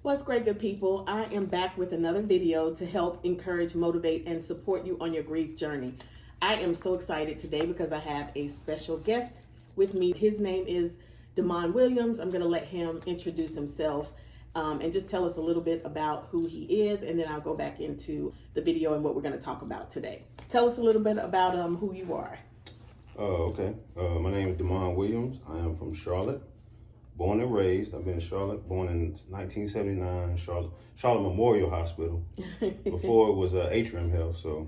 What's great, good people? I am back with another video to help encourage, motivate, and support you on your grief journey. I am so excited today because I have a special guest with me. His name is Damon Williams. I'm going to let him introduce himself and just tell us a little bit about who he is, and then I'll go back into the video and what we're going to talk about today. Tell us a little bit about who you are. Okay. My name is Damon Williams. I am from Charlotte. Born and raised. I've been in Charlotte, born in 1979 in Charlotte Memorial Hospital. Before it was Atrium Health, so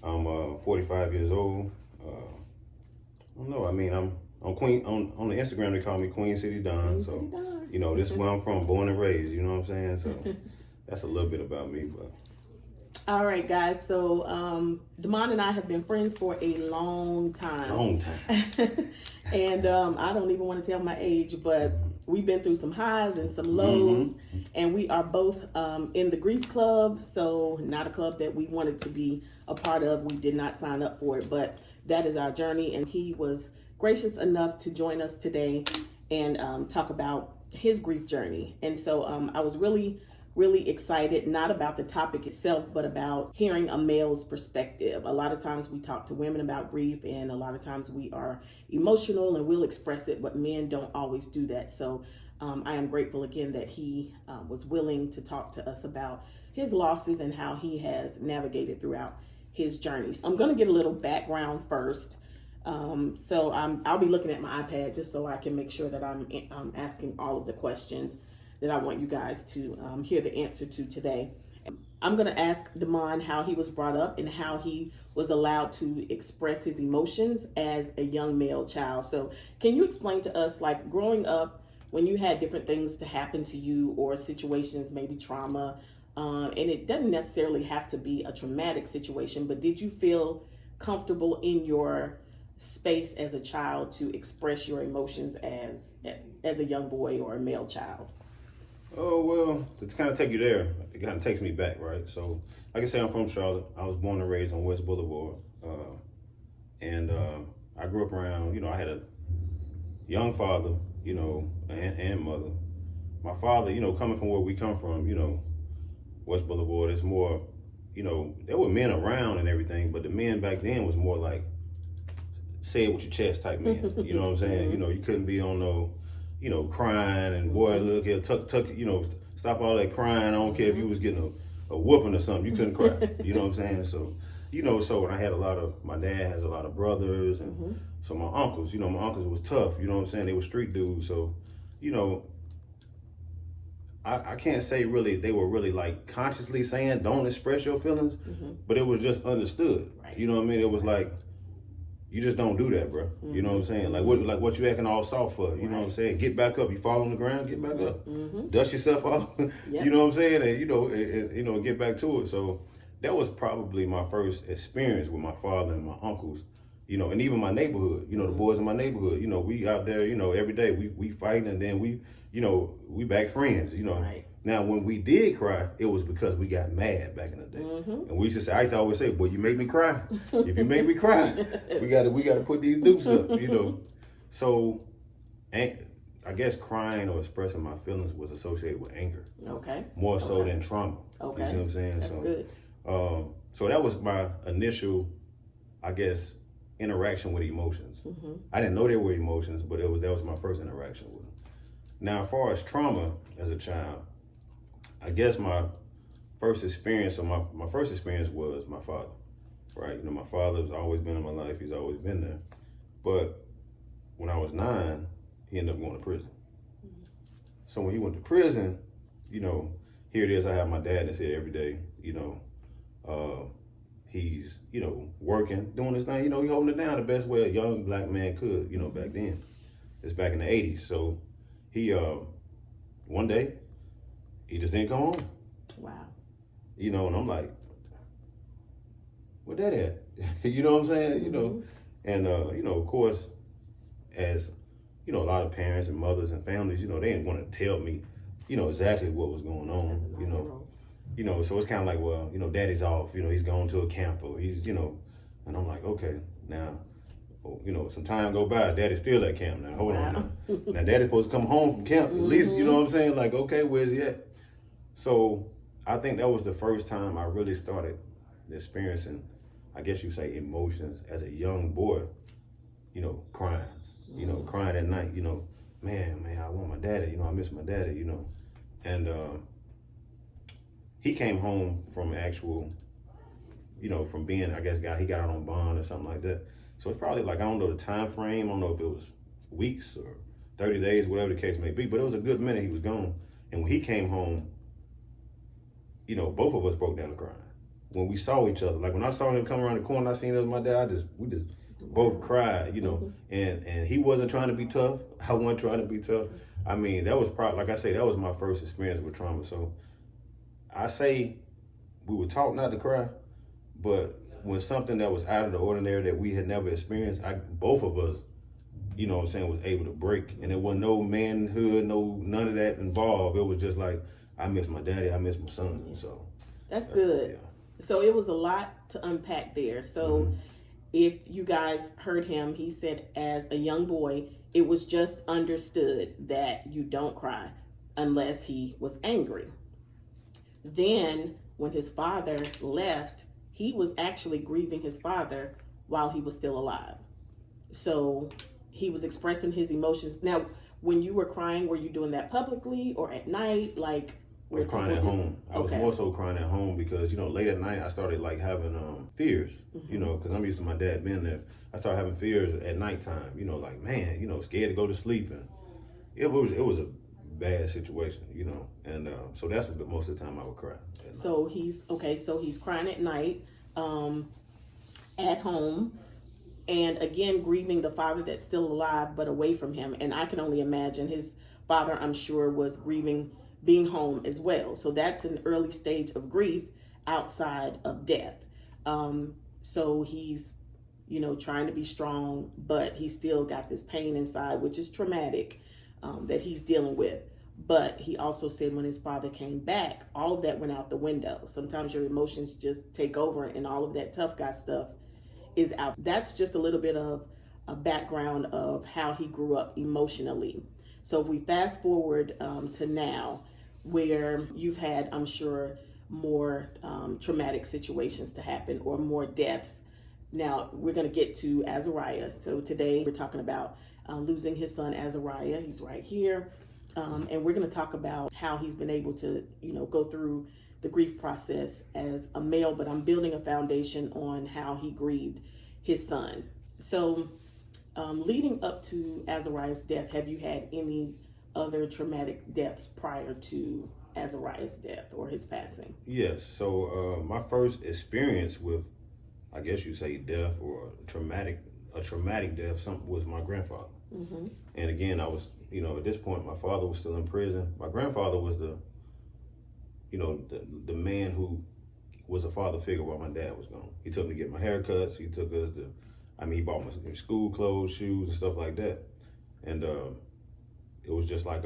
I'm 45 years old. I don't know, I mean, I'm Queen, on the Instagram they call me Queen City Don, so, you know, this is where I'm from, born and raised, you know what I'm saying? So that's a little bit about me, but. All right, guys. So Damon and I have been friends for a long time. And I don't even want to tell my age, but we've been through some highs and some lows. And we are both in the grief club. So not a club that we wanted to be a part of. We did not sign up for it, but that is our journey. And he was gracious enough to join us today and talk about his grief journey. And so I was really excited, not about the topic itself, but about hearing a male's perspective. A lot of times we talk to women about grief, and a lot of times we are emotional and we'll express it, but men don't always do that. So I am grateful again that he was willing to talk to us about his losses and how he has navigated throughout his journey. So I'm going to get a little background first. So I'll be looking at my iPad just so I can make sure that I'm asking all of the questions that I want you guys to hear the answer to today. I'm going to ask Damon how he was brought up and how he was allowed to express his emotions as a young male child. So can you explain to us, like, growing up, when you had different things to happen to you or situations, maybe trauma, and it doesn't necessarily have to be a traumatic situation, but did you feel comfortable in your space as a child to express your emotions as a young boy or a male child? Oh, well, to kind of take you there, it kind of takes me back, right? So, like I say, I'm from Charlotte. I was born and raised on West Boulevard. And I grew up around, you know, I had a young father, you know, and mother. My father, you know, coming from where we come from, you know, West Boulevard is more, you know, there were men around and everything, but the men back then was more like, say it with your chest type men. You know what I'm saying? You know, you couldn't be on no, you know, crying and boy, look here, tuck, you know, stop all that crying. I don't care if you was getting a whooping or something, you couldn't cry. You know what I'm saying? So, you know, so when I had my dad has a lot of brothers, and so my uncles, you know, my uncles was tough, you know what I'm saying? They were street dudes. So, you know, I can't say really, they were really like consciously saying, don't express your feelings, but it was just understood. Right. You know what I mean? It was like, you just don't do that, bro. You know what I'm saying? Like what you acting all soft for? You know what I'm saying? Get back up. You fall on the ground, get back up. Dust yourself off. You know what I'm saying? And you know, get back to it. So that was probably my first experience with my father and my uncles. You know, and even my neighborhood. You know, the boys in my neighborhood. You know, we out there. You know, every day we fighting, and then we back friends. You know. Right. Now, when we did cry, it was because we got mad back in the day. And we used to say, I used to always say, boy, you make me cry. If you make me cry, we gotta put these dukes up, you know. So, I guess crying or expressing my feelings was associated with anger. Okay. More so than trauma. Okay. You see what I'm saying? That's good. So that was my initial, I guess, interaction with emotions. I didn't know they were emotions, but that was my first interaction with them. Now, as far as trauma as a child, I guess my first experience was my father, right? You know, my father's always been in my life. He's always been there. But when I was 9, he ended up going to prison. So when he went to prison, you know, here it is, I have my dad that's here every day, you know. He's, you know, working, doing his thing, you know, he holding it down the best way a young black man could, you know, back then. It's back in the 80s. So he, one day, he just didn't come home. Wow. You know, and I'm like, where that at? You know what I'm saying? You know, and, you know, of course, as, you know, a lot of parents and mothers and families, you know, they didn't want to tell me, you know, exactly what was going on, you know. You know, so it's kind of like, well, you know, daddy's off, you know, he's going to a camp or he's, you know, and I'm like, okay, now, you know, some time go by, daddy's still at camp now, hold on now. Now daddy's supposed to come home from camp, at least, you know what I'm saying? Like, okay, where's he at? So I think that was the first time I really started experiencing, I guess you say, emotions as a young boy, crying, crying at night, man, I want my daddy, I miss my daddy, And he came home from actual, from being, I guess, he got out on bond or something like that. So it's probably like, I don't know the time frame. I don't know if it was weeks or 30 days, whatever the case may be, but it was a good minute he was gone. And when he came home, both of us broke down crying. When we saw each other, like when I saw him come around the corner, I seen it was my dad, we just both cried, and he wasn't trying to be tough. I wasn't trying to be tough. I mean, that was probably, like I say, that was my first experience with trauma. So I say we were taught not to cry, but when something that was out of the ordinary that we had never experienced, both of us, was able to break. And there wasn't no manhood, none of that involved. It was just like, I miss my daddy, I miss my son. So that's good. Yeah. So it was a lot to unpack there. So if you guys heard him, he said as a young boy, it was just understood that you don't cry unless he was angry. Then when his father left, he was actually grieving his father while he was still alive. So he was expressing his emotions. Now, when you were crying, were you doing that publicly or at night? Like, I was crying at home. I was more so crying at home because, late at night I started like having fears, because I'm used to my dad being there. I started having fears at nighttime, like, man, scared to go to sleep. And it was a bad situation, and so that's what most of the time I would cry. So he's crying at night, at home, and again grieving the father that's still alive but away from him. And I can only imagine his father, I'm sure, was grieving being home as well. So that's an early stage of grief outside of death. So he's, trying to be strong, but he's still got this pain inside, which is traumatic, that he's dealing with. But he also said when his father came back, all of that went out the window. Sometimes your emotions just take over and all of that tough guy stuff is out. That's just a little bit of a background of how he grew up emotionally. So if we fast forward to now, where you've had, I'm sure, more traumatic situations to happen or more deaths. Now, we're going to get to Azariah. So today we're talking about losing his son, Azariah. He's right here. And we're going to talk about how he's been able to, go through the grief process as a male, but I'm building a foundation on how he grieved his son. So leading up to Azariah's death, have you had any other traumatic deaths prior to Azariah's death or his passing? Yes. So my first experience with, I guess you say, death or a traumatic death, was my grandfather. Mm-hmm. And again, I was, at this point, my father was still in prison. My grandfather was the man who was a father figure while my dad was gone. He took me to get my haircuts. He took us he bought my school clothes, shoes, and stuff like that. And it was just like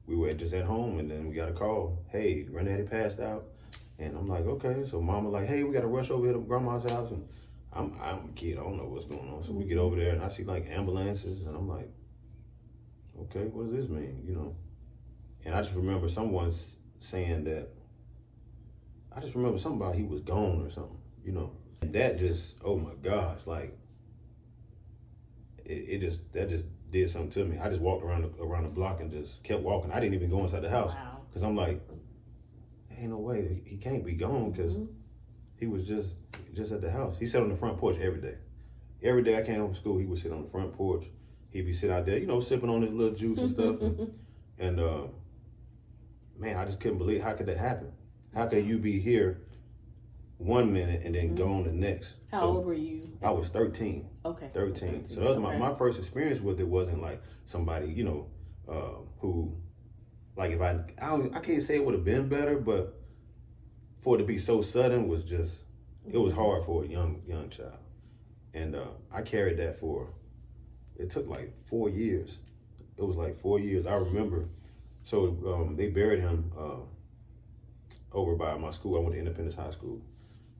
we were just at home, and then we got a call. Hey, Granddaddy passed out. And I'm like, okay. So Mama like, hey, we got to rush over here to Grandma's house. And I'm a kid, I don't know what's going on. So we get over there, and I see like ambulances, and I'm like, okay, what does this mean, And I just remember someone saying that, I just remember something about he was gone or something, And that just, oh my gosh, like, that just did something to me. I just walked around the block and just kept walking. I didn't even go inside the house because I'm like, ain't no way he can't be gone because he was just at the house. He sat on the front porch every day. Every day I came home from school, he would sit on the front porch. He'd be sitting out there, sipping on his little juice and stuff. And man, I just couldn't believe, how could that happen? How could you be here one minute and then gone the next? How old were you? I was 13. Okay. 13. So that was my first experience with it. Wasn't like somebody, who, like, if I can't say it would have been better, but for it to be so sudden was just, it was hard for a young child. And I carried that it took like 4 years. It was like 4 years. I remember, so they buried him over by my school. I went to Independence High School.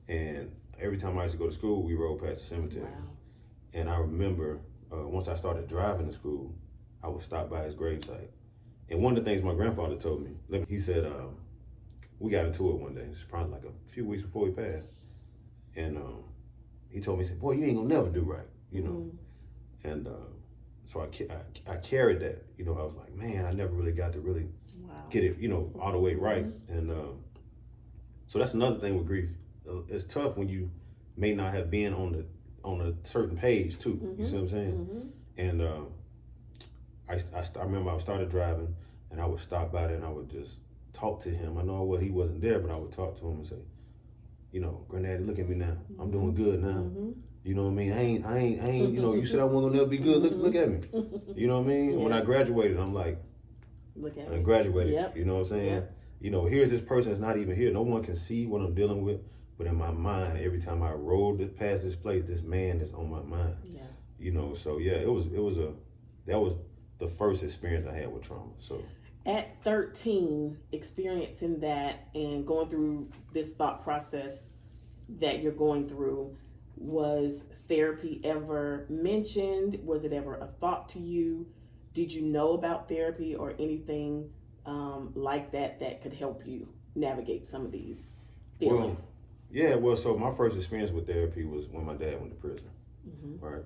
And every time I used to go to school, we rode past the cemetery. Wow. And I remember once I started driving to school, I would stop by his gravesite. And one of the things my grandfather told me, he said, we got into it one day. It's probably like a few weeks before he passed. And he told me, he said, boy, you ain't gonna never do right, you know. And so I carried that, you know. I was like, man, I never really got to really get it, you know, all the way right. And so that's another thing with grief. It's tough when you may not have been on a certain page too. You see what I'm saying? And I remember I started driving, and I would stop by there and I would just talk to him. I know he wasn't there, but I would talk to him and say, you know, Granddaddy, look at me now. I'm doing good now. You know what I mean? I ain't. You know, you said I wasn't gonna never be good. Look at me. You know what I mean? Yeah. When I graduated, I'm like, look at I graduated. Yep. You know what I'm saying? Yep. You know, here's this person that's not even here. No one can see what I'm dealing with. But in my mind, every time I rode past this place, this man is on my mind. Yeah. You know, so yeah, that was the first experience I had with trauma. So at 13, experiencing that and going through this thought process that you're going through, was therapy ever mentioned? Was it ever a thought to you? Did you know about therapy or anything like that could help you navigate some of these feelings? So my first experience with therapy was when my dad went to prison, right?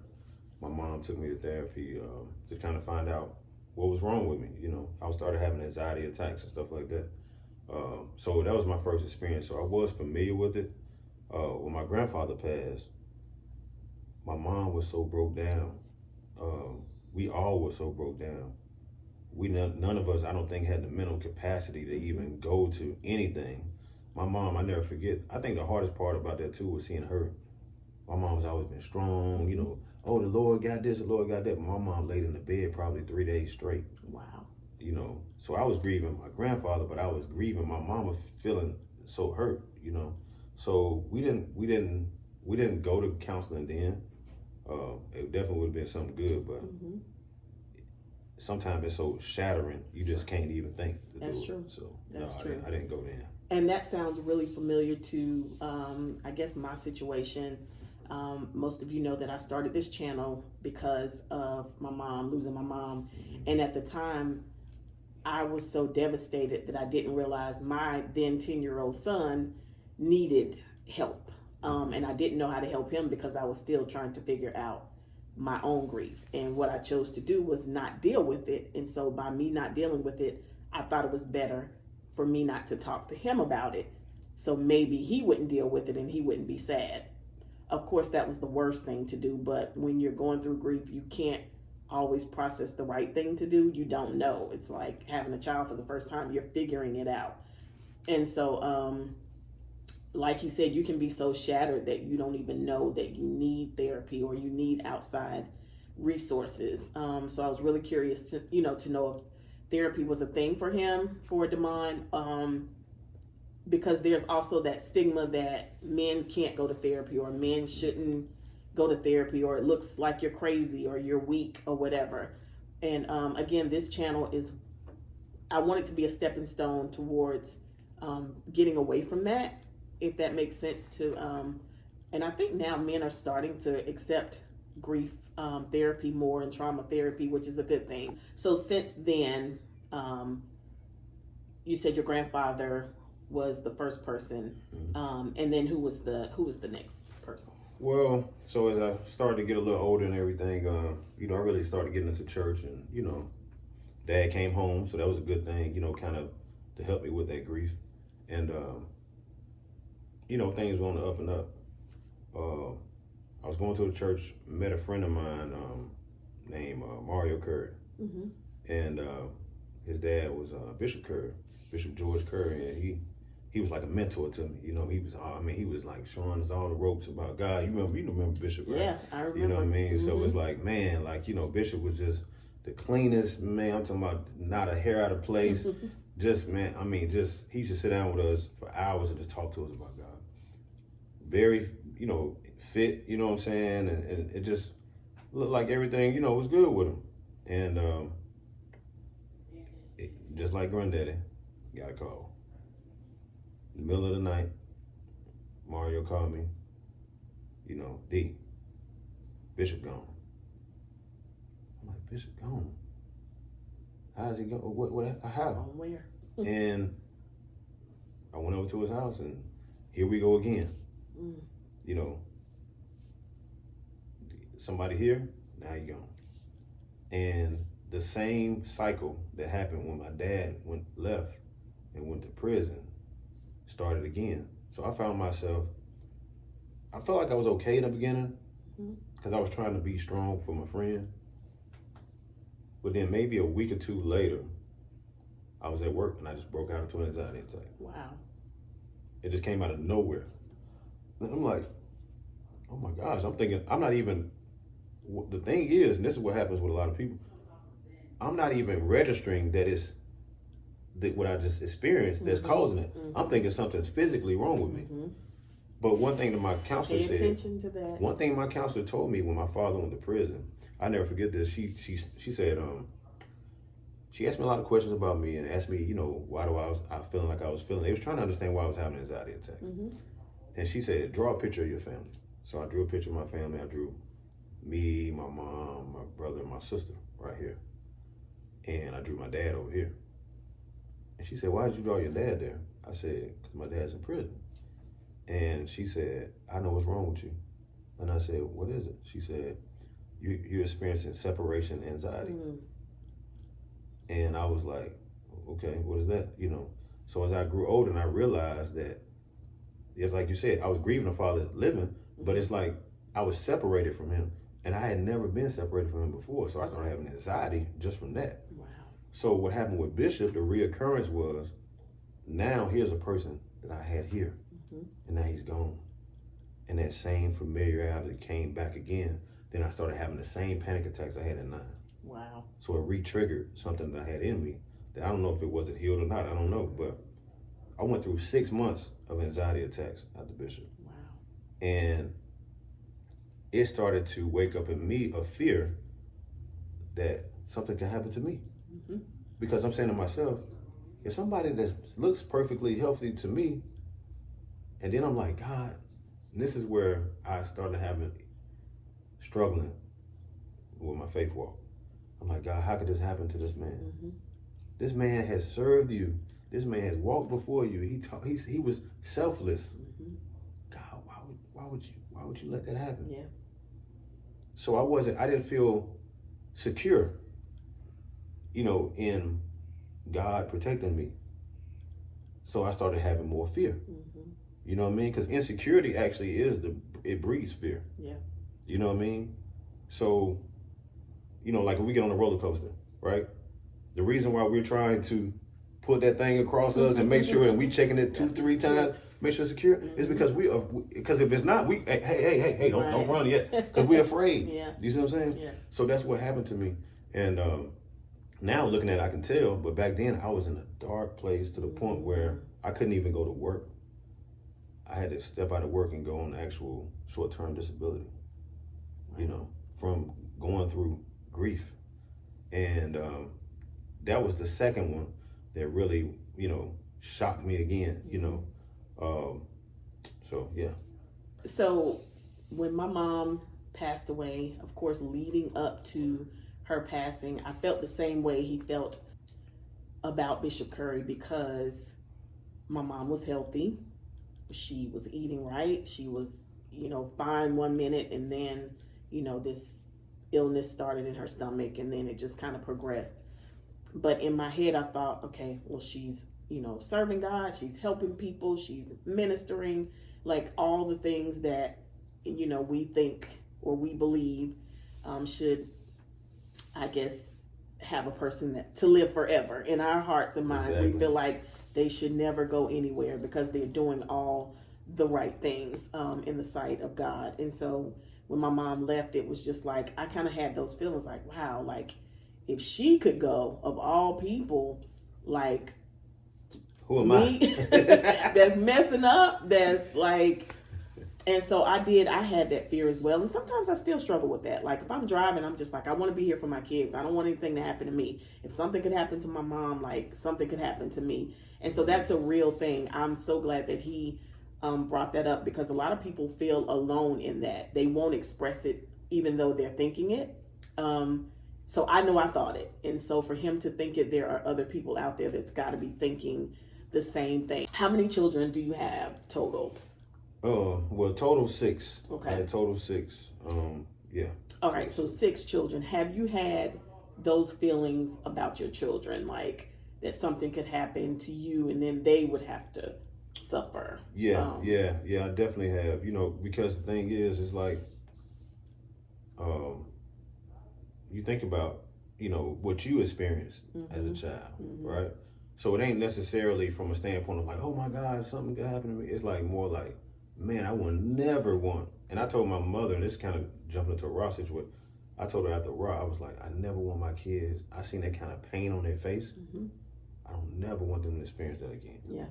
My mom took me to therapy to kind of find out what was wrong with me. You know, I started having anxiety attacks and stuff like that. So that was my first experience. So I was familiar with it. When my grandfather passed, my mom was so broke down. We all were so broke down. None of us, I don't think, had the mental capacity to even go to anything. My mom, I never forget. I think the hardest part about that too was seeing her. My mom's always been strong, you know. Oh, the Lord got this, the Lord got that. But my mom laid in the bed probably 3 days straight. Wow. You know, so I was grieving my grandfather, but I was grieving my mama, feeling so hurt, you know. So we didn't go to counseling then. It definitely would have been something good, but sometimes it's so shattering, you just can't even think to That's do true. It. So That's no, true. I didn't go there. And that sounds really familiar to, I guess, my situation. Most of you know that I started this channel because of my mom, losing my mom. And at the time, I was so devastated that I didn't realize my then 10-year-old son needed help. And I didn't know how to help him because I was still trying to figure out my own grief. And what I chose to do was not deal with it. And so by me not dealing with it, I thought it was better for me not to talk to him about it. So maybe he wouldn't deal with it and he wouldn't be sad. Of course, that was the worst thing to do. But when you're going through grief, you can't always process the right thing to do. You don't know. It's like having a child for the first time. You're figuring it out. And so, like he said, you can be so shattered that you don't even know that you need therapy or you need outside resources. So I was really curious to know if therapy was a thing for Damon, because there's also that stigma that men can't go to therapy or men shouldn't go to therapy, or it looks like you're crazy or you're weak or whatever. And again, this channel I want it to be a stepping stone towards getting away from that, if that makes sense to, and I think now men are starting to accept grief therapy more and trauma therapy, which is a good thing. So since then, you said your grandfather was the first person, and then who was the next person? Well, so as I started to get a little older and everything, I really started getting into church, and Dad came home, so that was a good thing, kind of to help me with that grief, and things were on the up and up. I was going to a church, met a friend of mine named Mario Curry, and his dad was Bishop George Curry, and he was like a mentor to me. He was like showing us all the ropes about God. You remember Bishop, right? Yeah, I remember. You know what I mean? So it's like, man, Bishop was just the cleanest man. I'm talking about not a hair out of place. Just, man, he used to sit down with us for hours and just talk to us about God. Very, fit, you know what I'm saying? And it just looked like everything, was good with him. And just like Granddaddy, got a call. In the middle of the night, Mario called me, D, Bishop gone. I'm like, Bishop gone? How's he going? How? Where? And I went over to his house, and here we go again. You know, somebody here, now you gone. And the same cycle that happened when my dad left and went to prison started again. So I found myself, I felt like I was okay in the beginning because I was trying to be strong for my friend. But then maybe a week or two later, I was at work and I just broke out into an anxiety attack. Wow. It just came out of nowhere. And I'm like, oh my gosh, I'm thinking, I'm not even, the thing is, and this is what happens with a lot of people, I'm not even registering that it's what I just experienced that's causing it. I'm thinking something's physically wrong with me. But one thing that my counselor said, attention to that. One thing my counselor told me when my father went to prison, I never forget this. She said, she asked me a lot of questions about me and asked me, you know, why I feeling like I was feeling. They was trying to understand why I was having an anxiety attack. And she said, draw a picture of your family. So I drew a picture of my family. I drew me, my mom, my brother, and my sister right here. And I drew my dad over here. And she said, why did you draw your dad there? I said, because my dad's in prison. And she said, I know what's wrong with you. And I said, what is it? She said, you're experiencing separation anxiety. And I was like, okay, what is that? You know. So as I grew older and I realized that, it's like you said, I was grieving a father living, but it's like I was separated from him. And I had never been separated from him before. So I started having anxiety just from that. Wow. So what happened with Bishop, the reoccurrence was, now here's a person that I had here, and now he's gone. And that same familiarity came back again. Then I started having the same panic attacks I had at 9. Wow. So it re-triggered something that I had in me that I don't know if it wasn't healed or not. I don't know. But I went through 6 months of anxiety attacks after Bishop. Wow. And it started to wake up in me a fear that something can happen to me. Because I'm saying to myself, if somebody that looks perfectly healthy to me, and then I'm like, God, and this is where I started struggling with my faith walk. I'm like, God, how could this happen to this man? This man has served you. This man has walked before you. He was selfless. God, why would you let that happen? Yeah. So I didn't feel secure, you know, in God protecting me. So I started having more fear. You know what I mean? Because insecurity actually it breeds fear. Yeah. You know what I mean? So, you know, like if we get on a roller coaster, right? The reason why we're trying to put that thing across us and make sure, and we checking it 2-3 times, make sure it's secure, is because because if it's not, hey, don't run yet, because we're afraid. Yeah. You see what I'm saying? Yeah. So that's what happened to me. And now looking at it, I can tell, but back then I was in a dark place to the point where I couldn't even go to work. I had to step out of work and go on actual short-term disability, you know, from going through grief. And that was the second one that really, you know, shocked me again, you know. So, yeah. So when my mom passed away, of course, leading up to her passing, I felt the same way he felt about Bishop Curry, because my mom was healthy. She was eating right. She was, you know, fine one minute, and then, you know, this illness started in her stomach, and then it just kind of progressed. But in my head, I thought, okay, well, she's, you know, serving God. She's helping people. She's ministering, like all the things that, you know, we think or we believe should, I guess, have a person that to live forever in our hearts and minds. Exactly. We feel like they should never go anywhere because they're doing all the right things in the sight of God. And so when my mom left, it was just like, I kind of had those feelings like, wow, like if she could go, of all people, like, who am I? That's messing up, that's like, and so I had that fear as well. And sometimes I still struggle with that. Like if I'm driving, I'm just like, I want to be here for my kids. I don't want anything to happen to me. If something could happen to my mom, like something could happen to me. And so that's a real thing. I'm so glad that he brought that up, because a lot of people feel alone in that. They won't express it even though they're thinking it. So I know I thought it. And so for him to think it, there are other people out there that's got to be thinking the same thing. How many children do you have total? Well, total 6. Okay. I had total 6. Yeah. All right, so 6 children. Have you had those feelings about your children, like that something could happen to you and then they would have to suffer? Yeah, I definitely have. Because the thing is like, you think about, what you experienced as a child, right? So it ain't necessarily from a standpoint of like, oh my God, something could happen to me. It's like more like, man, I would never want. And I told my mother, and this kind of jumped into a raw situation. I told her after raw, I was like, I never want my kids. I seen that kind of pain on their face. I don't never want them to experience that again. Yeah.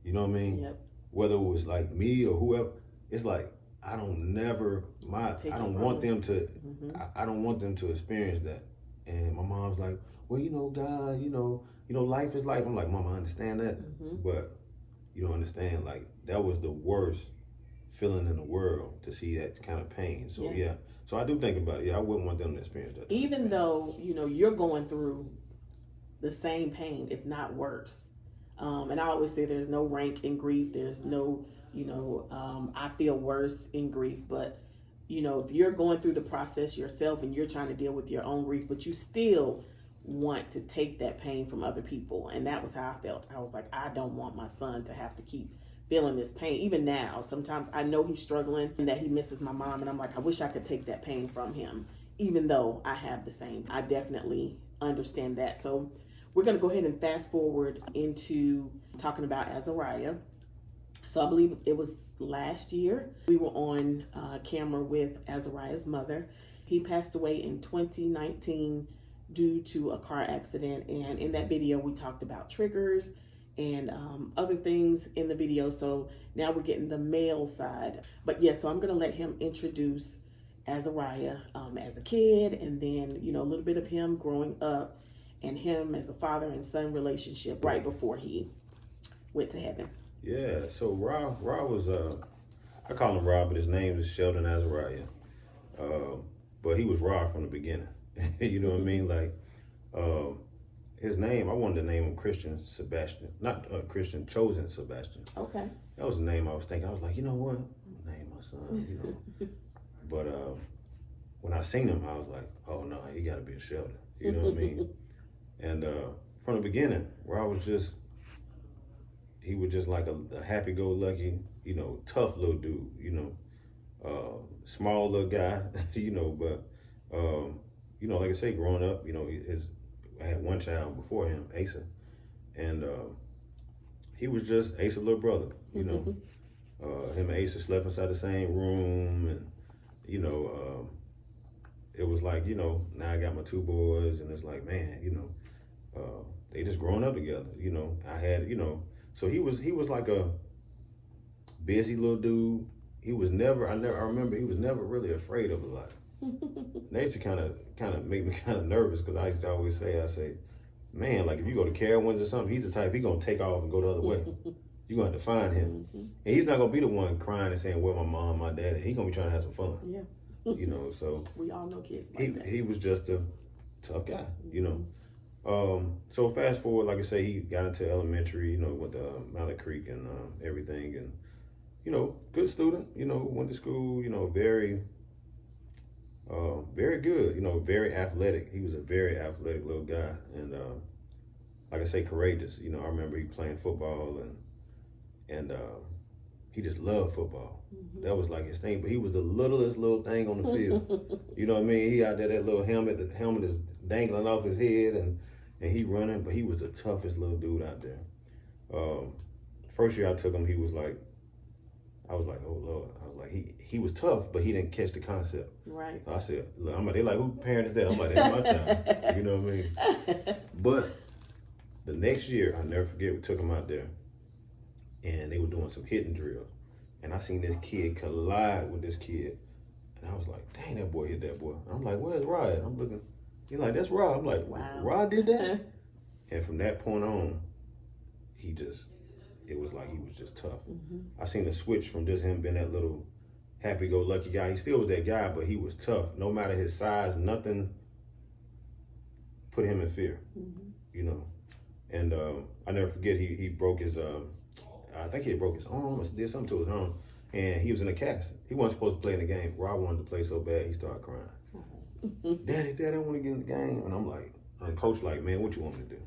You know what I mean? Yep. Whether it was like me or whoever, it's like I don't want them to. I don't want them to experience that. And my mom's like, well, God, life is life. I'm like, Mom, I understand that, but you don't understand. Like that was the worst feeling in the world to see that kind of pain. So yeah. So I do think about it. Yeah, I wouldn't want them to experience that. Even though you're going through the same pain, if not worse. And I always say there's no rank in grief. There's no, I feel worse in grief. But, if you're going through the process yourself and you're trying to deal with your own grief, but you still want to take that pain from other people. And that was how I felt. I was like, I don't want my son to have to keep feeling this pain. Even now, sometimes I know he's struggling and that he misses my mom. And I'm like, I wish I could take that pain from him, even though I have the same. I definitely understand that. So we're going to go ahead and fast forward into talking about Azariah. So I believe it was last year. We were on camera with Azariah's mother. He passed away in 2019 due to a car accident. And in that video, we talked about triggers and other things in the video. So now we're getting the male side. But yeah, so I'm going to let him introduce Azariah as a kid, and then, a little bit of him growing up and him as a father and son relationship right before he went to heaven. Yeah, so Ra was, I call him Ra, but his name is Sheldon Azariah. But he was Ra from the beginning. You know what I mean? Like, his name, I wanted to name him Christian Sebastian, not Christian Chosen Sebastian. Okay. That was the name I was thinking. I was like, you know what? I'm gonna name my son, But when I seen him, I was like, oh no, he gotta be a Sheldon. You know what I mean? And from the beginning, Ra was just, he was just like a happy-go-lucky, tough little dude, small little guy, but, like I say, growing up, I had one child before him, Asa, and he was just Asa's little brother, him and Asa slept inside the same room, and, it was like, now I got my 2 boys, and it's like, man, they just growing up together, I had, so he was like a busy little dude. I remember he was never really afraid of a lot. And they used to kind of make me kind of nervous, because I used to always say, man, like if you go to Carowinds or something, he's the type, he gonna take off and go the other way. You're gonna have to find him. And he's not gonna be the one crying and saying, where my mom, my dad, he's gonna be trying to have some fun. Yeah. So we all know kids like that. He was just a tough guy, So fast forward, like I say, he got into elementary, with Mallet Creek and everything, and good student, went to school, very good, very athletic. He was a very athletic little guy, and like I say, courageous. I remember he playing football, and he just loved football. That was like his thing. But he was the littlest little thing on the field. You know what I mean? He out there, that little helmet. The helmet is dangling off his head, and he running. But he was the toughest little dude out there. First year I took him, he was like, I was like, oh Lord. I was like, he was tough, but he didn't catch the concept. Right. So I said, look, they like, who parent is that? I'm like, that's my child. You know what I mean? But the next year, I'll never forget, we took him out there, and they were doing some hitting drills. And I seen this kid collide with this kid. And I was like, dang, that boy hit that boy. I'm like, where's Rod? I'm looking. He's like, that's Rod. I'm like, wow. Rod did that? And from that point on, it was like he was just tough. I seen a switch from just him being that little happy-go-lucky guy. He still was that guy, but he was tough. No matter his size, nothing put him in fear, And I never forget, he broke his, I think he had broke his arm or did something to his arm. And he was in a cast. He wasn't supposed to play in the game. Rob wanted to play so bad, he started crying. Daddy, I want to get in the game. And I'm like, and coach like, man, what you want me to do?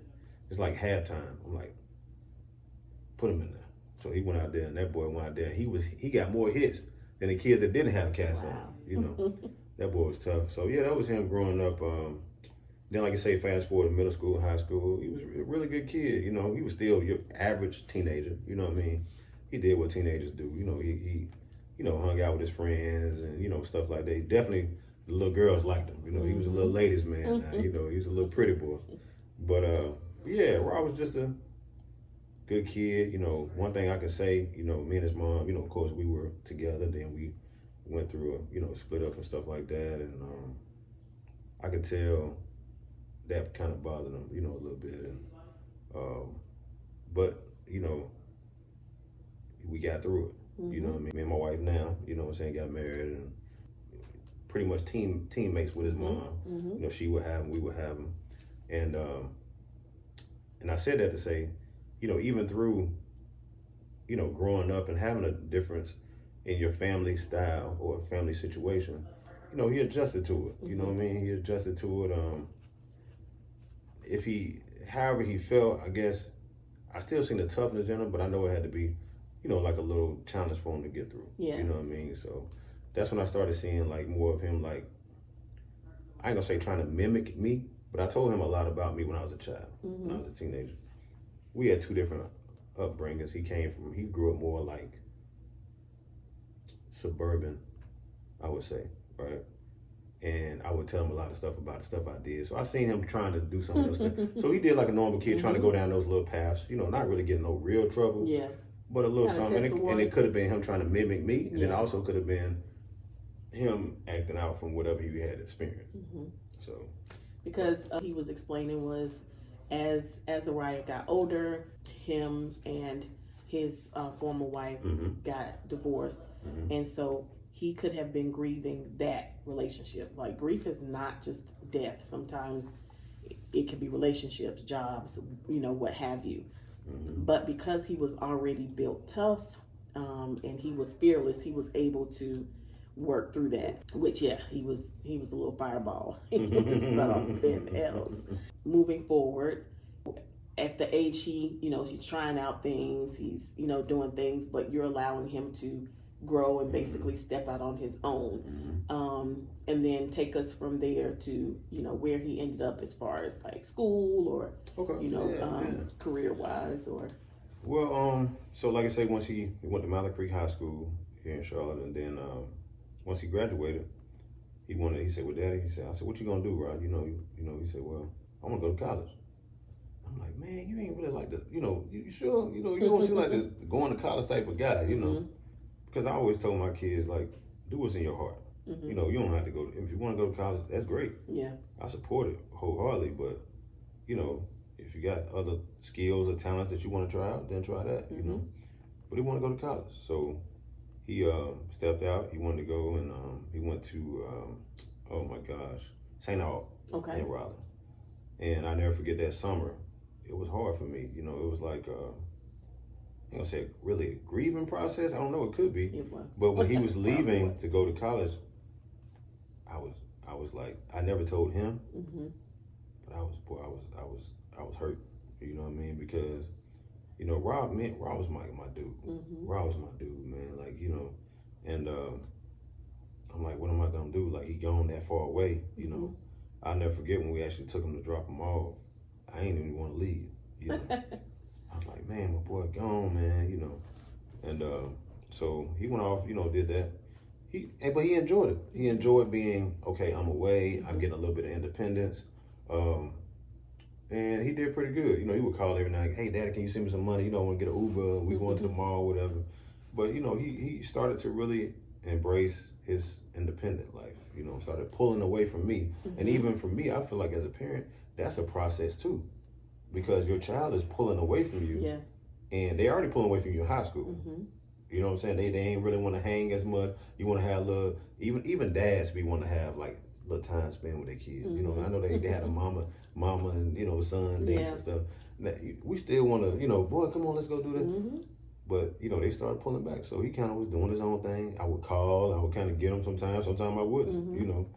It's like halftime. I'm like, put him in there. So he went out there, and that boy went out there. He got more hits than the kids that didn't have casts on. You know, that boy was tough. So yeah, that was him growing up. Then, like I say, fast forward to middle school, high school, he was a really good kid. You know, he was still your average teenager. You know what I mean? He did what teenagers do. You know, he hung out with his friends and, you know, stuff like that. Definitely, the little girls liked him. You know, he was a little ladies' man. Now, you know, he was a little pretty boy. But, yeah, Rob was just a good kid. You know, one thing I can say, you know, me and his mom, you know, of course, we were together. Then we went through split up and stuff like that. And I could tell that kind of bothered him, you know, a little bit. And but, you know, we got through it. You know what I mean? Me and my wife now, you know what I'm saying, got married and pretty much teammates with his mom. You know, she would have him, we would have him. And I said that to say, you know, even through, you know, growing up and having a difference in your family style or family situation, you know, he adjusted to it. You know what I mean? He adjusted to it. However he felt, I guess, I still seen the toughness in him, but I know it had to be, you know, like a little challenge for him to get through. Yeah. You know what I mean? So that's when I started seeing like more of him, like, I ain't gonna say trying to mimic me, but I told him a lot about me when I was a child, when I was a teenager. We had two different upbringings. He grew up more like suburban, I would say, right? And I would tell him a lot of stuff about the stuff I did. So I seen him trying to do some of those things. So he did like a normal kid, trying to go down those little paths, you know, not really getting no real trouble. Yeah. But a little something. And it could have been him trying to mimic me. And then also could have been him acting out from whatever he had experienced. So. Because he was explaining was, as Araya got older, him and his former wife got divorced. And so he could have been grieving that relationship. Like, grief is not just death. Sometimes it can be relationships, jobs, you know, what have you. But because he was already built tough and he was fearless, he was able to work through that. Which, yeah, he was a little fireball. He was something else. Moving forward, at the age he's trying out things, he's, you know, doing things, but you're allowing him to grow and basically step out on his own. And then take us from there to, you know, where he ended up as far as like school or, career wise or. Well, so like I say, once he went to Mallard Creek High School here in Charlotte, and then once he graduated, he said, well, Daddy, I said, what you gonna do, Rod? You know, he said, well, I wanna go to college. I'm like, man, you ain't really like the, you know, you sure? You know, you don't seem like the going to college type of guy, you know? Because I always told my kids, like, do what's in your heart. You know, you don't have to go. If you want to go to college, that's great. Yeah, I support it wholeheartedly. But you know, if you got other skills or talents that you want to try out, then try that. You know, but he wanted to go to college, so he stepped out. He wanted to go, and he went to oh my gosh, St. Aug in Raleigh. And I never forget that summer. It was hard for me. You know, it was like I'm gonna say really a grieving process. I don't know. It could be. It was. But when he was leaving to go to college, I was like, I never told him, but I was hurt. You know what I mean? Because, you know, Rob was my dude. Rob was my dude, man. Like, you know, and I'm like, what am I gonna do? Like, he gone that far away. You know, I'll never forget when we actually took him to drop him off. I ain't even want to leave. You know. I was like, man, my boy gone, man, you know. And so he went off, you know, did that. But he enjoyed it. He enjoyed being, okay, I'm away, I'm getting a little bit of independence. And he did pretty good. You know, he would call every night, hey, Daddy, can you send me some money? You know, I want to get an Uber, we going to the mall, whatever. But, you know, he started to really embrace his independent life, you know, started pulling away from me. And even for me, I feel like as a parent, that's a process too. Because your child is pulling away from you, and they already pulling away from you in high school. You know what I'm saying? They ain't really want to hang as much. You want to have little, even dads be want to have like little time spent with their kids. You know, I know they had a mama and, you know, son dates and stuff. we still want to, boy, come on, let's go do this. But, they started pulling back. So he kind of was doing his own thing. I would call. I would kind of get him sometimes. Sometimes I wouldn't,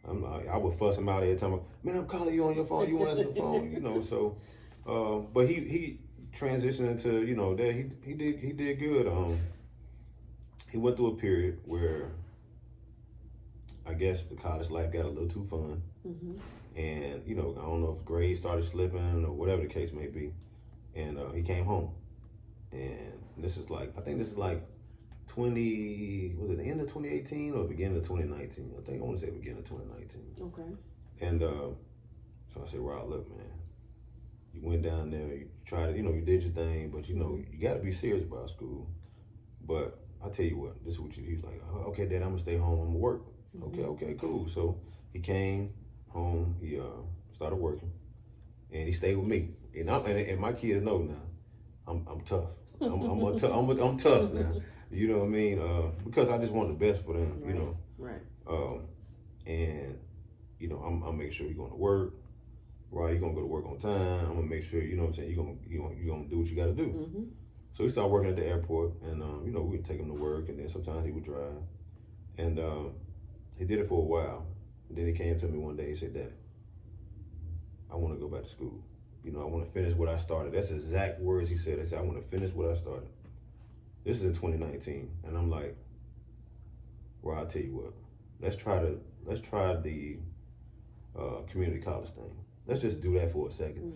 I would fuss him out every time. Man, I'm calling you on your phone. You want to answer the phone, So, but he transitioned into, that he did good. He went through a period where I guess the college life got a little too fun. And, I don't know if grades started slipping or whatever the case may be. And he came home. And this is like 20, was it the end of 2018 or beginning of 2019? I think I want to say beginning of 2019. Okay. And so I said, Rob, look, man, you went down there, you tried it, you did your thing, but you got to be serious about school. But I tell you what, this is what he's like, okay, Dad, I'm going to stay home, I'm going to work. Okay, cool. So he came home, he started working, and he stayed with me. And my kids know now, I'm tough. I'm tough now. You know what I mean? Because I just want the best for them. Right. And I'm making sure you're going to work. Right, you're gonna go to work on time. I'm gonna make sure you're gonna do what you got to do. So he started working at the airport, and we would take him to work, and then sometimes he would drive. And he did it for a while. And then he came to me one day. He said, "Daddy, I want to go back to school. I want to finish what I started." That's the exact words he said. He said, "I want to finish what I started." This is in 2019, and I'm like, "Well, I'll tell you what. Let's try the community college thing. Let's just do that for a second.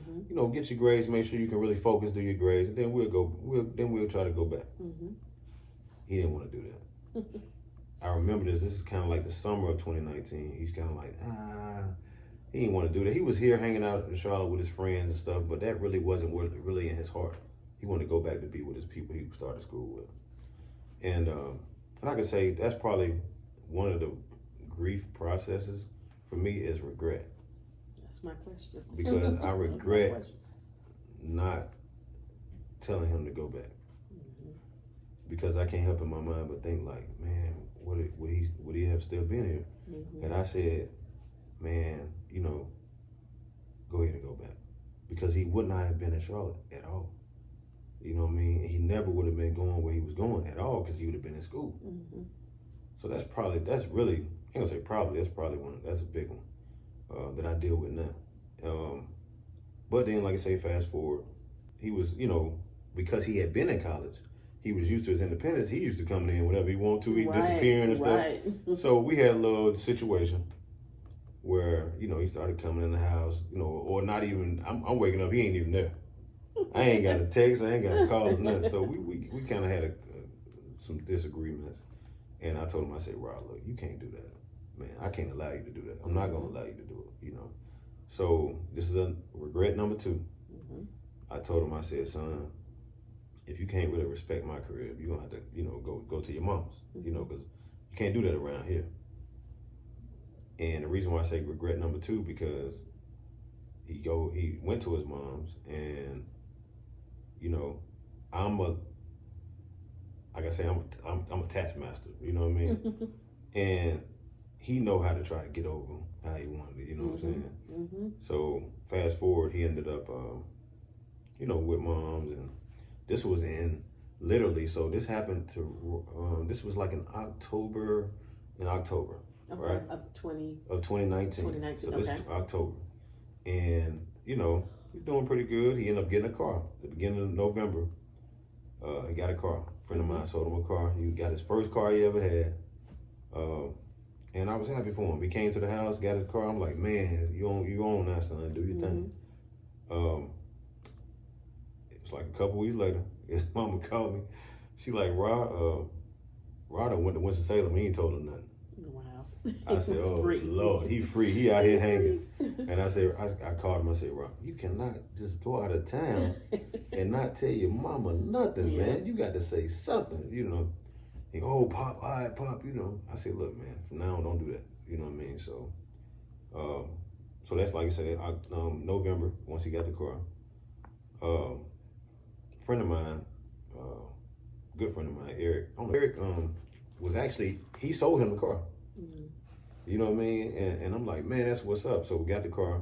Get your grades, make sure you can really focus, do your grades, and then we'll try to go back." He didn't want to do that. I remember this is kind of like the summer of 2019. He's kind of like, he didn't want to do that. He was here hanging out in Charlotte with his friends and stuff, but that really wasn't really in his heart. He wanted to go back to be with his people he started school with. And I can say that's probably one of the grief processes for me is regret. That's my question. Because I regret not telling him to go back. Because I can't help in my mind but think like, man, would he have still been here? And I said, man, go ahead and go back. Because he would not have been in Charlotte at all. You know what I mean? He never would have been going where he was going at all because he would have been in school. So that's probably one, that's a big one that I deal with now. But then, like I say, fast forward, he was, because he had been in college, he was used to his independence. He used to come in whenever he wanted to, disappearing and stuff. So we had a little situation where, he started coming in the house, or not even, I'm waking up, he ain't even there. I ain't got a text, I ain't got a call or nothing. So we kind of had some disagreements. And I told him, I said, Rob, look, you can't do that. Man, I can't allow you to do that. I'm not going to allow you to do it, So this is a regret number 2. I told him, I said, son, if you can't really respect my career, you're going to have to, go to your mom's, because you can't do that around here. And the reason why I say regret number 2, because he went to his mom's, and, I'm a taskmaster, you know what I mean? And he know how to try to get over him, how he wanted it, you know what I'm saying? So fast forward, he ended up, with mom's, and this was so this happened this was like in October, right? Of 2019. So this is okay. October. And, he's doing pretty good. He ended up getting a car at the beginning of November. He got a car. A friend of mine sold him a car. He got his first car he ever had. And I was happy for him. He came to the house, got his car. I'm like, man, you own that, son. Do your thing. It was like a couple weeks later, his mama called me. She like, Rod went to Winston-Salem. He ain't told her nothing. Wow. I said, oh, free. Lord, he free. He out here hanging. And I said, I called him. I said, Rob, you cannot just go out of town and not tell your mama nothing, man. You got to say something, He, oh, Pop, all right, Pop, I said, look, man, from now on, don't do that. You know what I mean? So, so that's like I said, November, once he got the car. Friend of mine, good friend of mine, Eric. Eric was actually, he sold him the car. You know what I mean? And I'm like, man, that's what's up. So we got the car.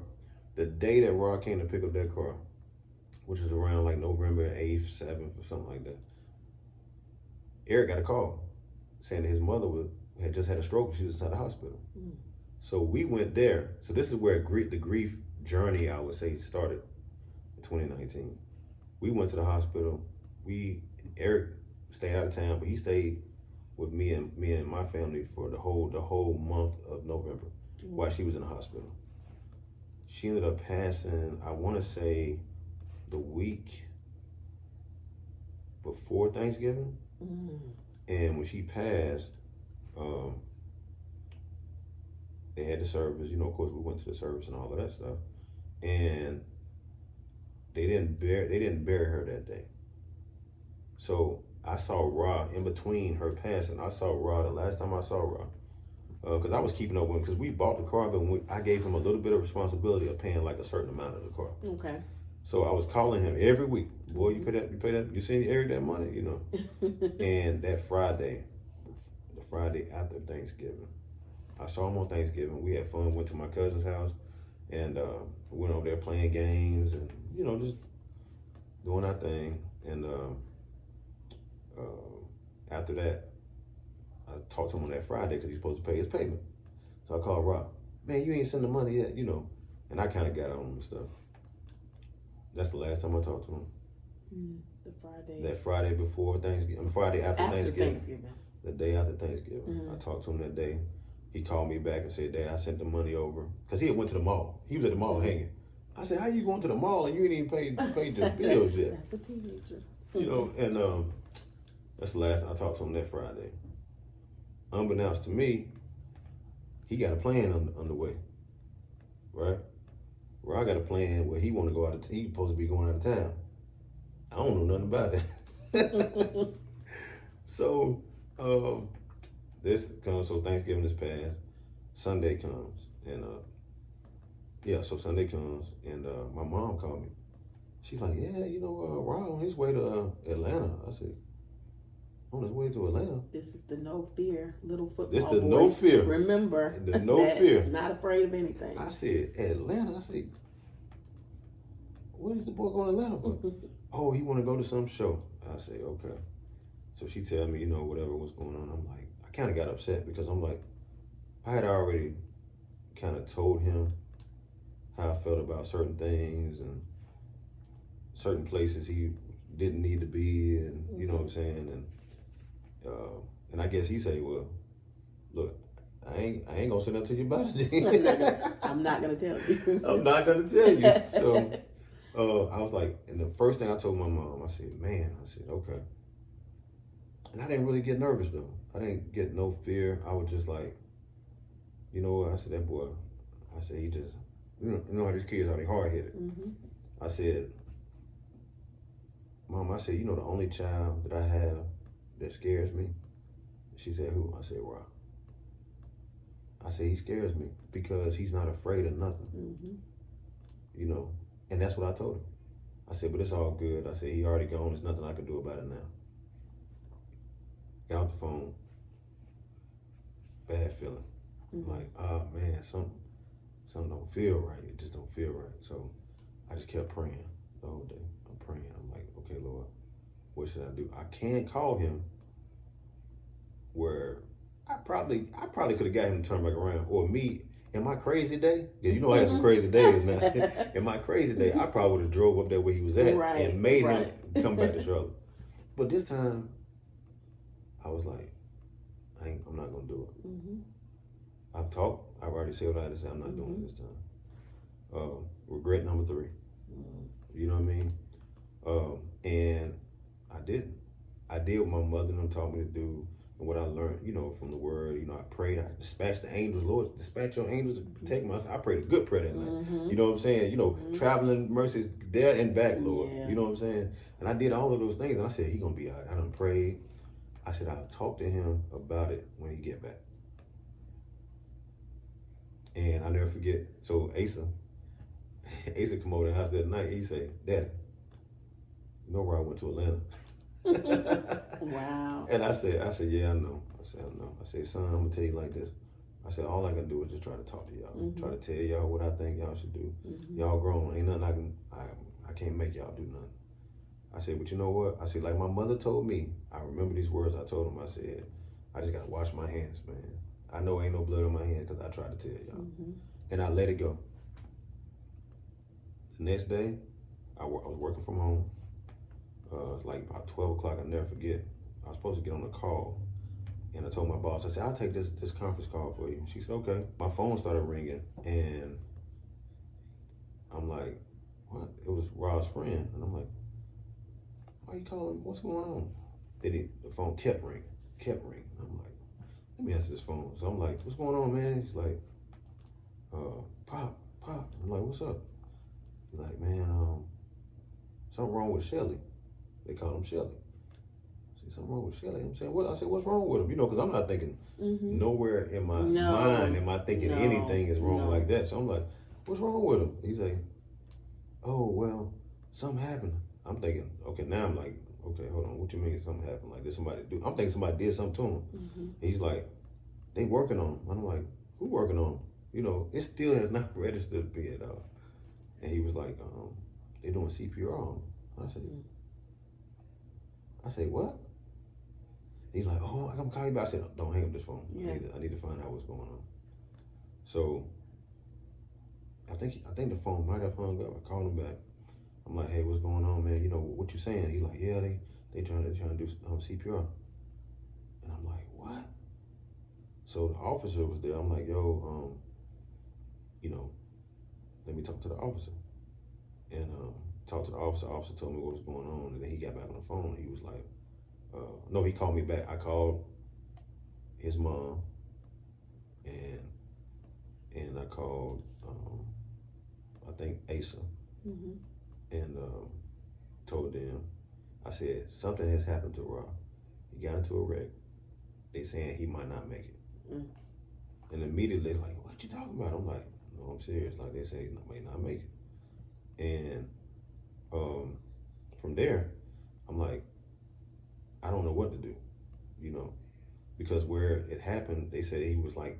The day that Rod came to pick up that car, which is around like November 8th, 7th, or something like that. Eric got a call saying that his mother had just had a stroke. She was inside the hospital. So we went there. So this is where the grief journey, I would say, started in 2019. We went to the hospital. Eric stayed out of town, but he stayed with me and my family for the whole month of November while she was in the hospital. She ended up passing, I want to say, the week before Thanksgiving. And when she passed, they had the service. Of course, we went to the service and all of that stuff. And they didn't bury her that day. So I saw Ra in between her passing. I saw Ra the last time I saw Ra. Because I was keeping up with him, because we bought the car, but I gave him a little bit of responsibility of paying like a certain amount of the car. Okay. So I was calling him every week. Boy, you pay that, you send Eric that money, And that Friday, the Friday after Thanksgiving, I saw him on Thanksgiving. We had fun, went to my cousin's house, and went over there playing games and, just doing our thing. And after that, I talked to him on that Friday because he's supposed to pay his payment. So I called Rob. Man, you ain't sent the money yet, And I kind of got on him and stuff. That's the last time I talked to him. The Friday. That Friday before Thanksgiving. Friday after Thanksgiving. The day after Thanksgiving. I talked to him that day. He called me back and said, Dad, I sent the money over. Because he had went to the mall. He was at the mall hanging. I said, how you going to the mall and you ain't even paid the bills yet? That's a teenager. And that's the last time I talked to him that Friday. Unbeknownst to me, he got a plan underway, right? Where I got a plan where he want to go out he's supposed to be going out of town. I don't know nothing about it. So, so Thanksgiving is past, Sunday comes, and so Sunday comes, and my mom called me. She's like, yeah, Ron on his way to Atlanta. I said, on his way to Atlanta. This is the no fear little football. This the no fear. Remember, the no fear. Not afraid of anything. I said, Atlanta. I said, what is the boy going to Atlanta for? Oh, he want to go to some show. I said, okay. So she tell me, whatever was going on. I'm like, I kind of got upset because I'm like, I had already kind of told him how I felt about certain things and certain places he didn't need to be, and you know what I'm saying, and I guess he say, well, look, I ain't gonna say nothing to you about it. I'm not gonna tell you. I'm not gonna tell you. So I was like, and the first thing I told my mom, I said, okay. And I didn't really get nervous though. I didn't get no fear. I was just like, you know what? I said, that boy, I said, he just, you know how these kids are, they hard-headed. I said, Mom, I said, the only child that I have that scares me. She said, who? I said, Rob. I said, he scares me because he's not afraid of nothing. And that's what I told him. I said, but it's all good. I said, he already gone. There's nothing I can do about it now. Got off the phone. Bad feeling. Like, oh man, something don't feel right. It just don't feel right. So I just kept praying the whole day. I'm praying. I'm like, okay, Lord, what should I do? I can't call him where I probably could have got him to turn back around. Or me, in my crazy day, because I had some crazy days now. In my crazy day, I probably would have drove up there where he was at and made him come back to Charlotte. But this time, I was like, I'm not gonna do it. I've talked. I've already said what I had to say. I'm not doing it this time. Regret number 3. You know what I mean? And I didn't. I did what my mother and them taught me to do, and what I learned, from the word. I prayed. I dispatched the angels. Lord, dispatch your angels to protect me. I prayed a good prayer that night. You know what I'm saying? Traveling mercies there and back, Lord. Yeah. You know what I'm saying? And I did all of those things, and I said, he gonna be all right. I done prayed. I said, I'll talk to him about it when he get back. And I never forget. So Asa come over to the house that night. He said, Dad, you know where I went to Atlanta? Wow. And I said, yeah, I know. I know. I said, son, I'm gonna tell you like this. I said, all I can do is just try to talk to y'all. Try to tell y'all what I think y'all should do. Y'all grown. Ain't nothing I can't make y'all do nothing. I said, but you know what? I said, like my mother told me, I remember these words I told him. I said, I just got to wash my hands, man. I know ain't no blood on my hands because I tried to tell y'all. And I let it go. The next day, I was working from home. It was like about 12 o'clock, I'll never forget. I was supposed to get on a call. And I told my boss, I said, I'll take this conference call for you. She said, okay. My phone started ringing, and I'm like, what? It was Rob's friend. And I'm like, why are you calling? What's going on? Then the phone kept ringing. I'm like, let me answer this phone. So I'm like, what's going on, man? He's like, Pop. I'm like, what's up? He's like, man, something wrong with Shelly. They call him Shelly. Something wrong with Shelly. I'm saying, what? I said, what's wrong with him? You know, because I'm not thinking nowhere in my mind am I thinking anything is wrong like that. So I'm like, what's wrong with him? He's like, oh, well, something happened. I'm thinking, okay, now I'm like, okay, hold on. What you mean something happened? Like, did somebody do? I'm thinking somebody did something to him. He's like, they working on him. I'm like, who working on him? You know, it still has not registered to me at all. And he was like, they doing CPR on him. I said, what? He's like, oh, I'm calling you back. I said, don't hang up this phone. Yeah. I need to find out what's going on. So I think the phone might have hung up. I called him back. I'm like, hey, what's going on, man? You know, what you saying? He's like, yeah, they trying to do CPR. And I'm like, what? So the officer was there. I'm like, yo, you know, let me talk to the officer. And talked to the officer. The officer told me what was going on. And then he got back on the phone. And he was like, no, he called me back. I called his mom, and I called, I think Asa, and told them, I said, something has happened to Rob. He got into a wreck. They saying he might not make it. And immediately, like, what you talking about? I'm like, no, I'm serious. Like, they say he might not make it. And from there, I'm like, I don't know what to do, you know, because where it happened, they said he was like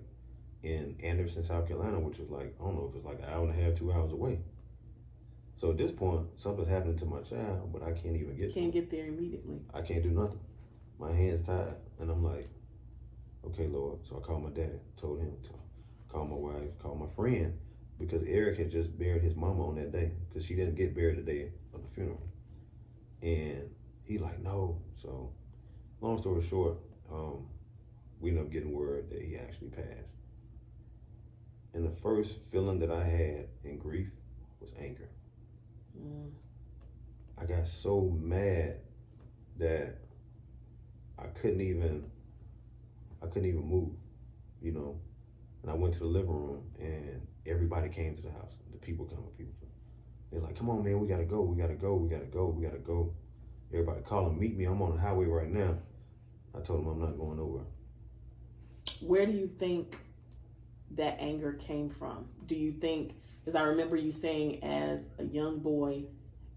in Anderson, South Carolina, which was like, I don't know if it's like an hour and a half, 2 hours away. So at this point, something's happening to my child, but I can't even get there immediately. I can't do nothing. My hands tied, and I'm like, okay, Lord. So I called my daddy, told him to call my wife, call my friend, because Eric had just buried his mama on that day, because she didn't get buried the day of the funeral. And he like, no. So long story short, we ended up getting word that he actually passed. And the first feeling that I had in grief was anger. I got so mad that I couldn't even move, you know. And I went to the living room, and everybody came to the house. The people come. They're like, come on, man, we gotta go. Everybody calling, meet me. I'm on the highway right now. I told them I'm not going nowhere. Where do you think that anger came from? Do you think, because I remember you saying as a young boy,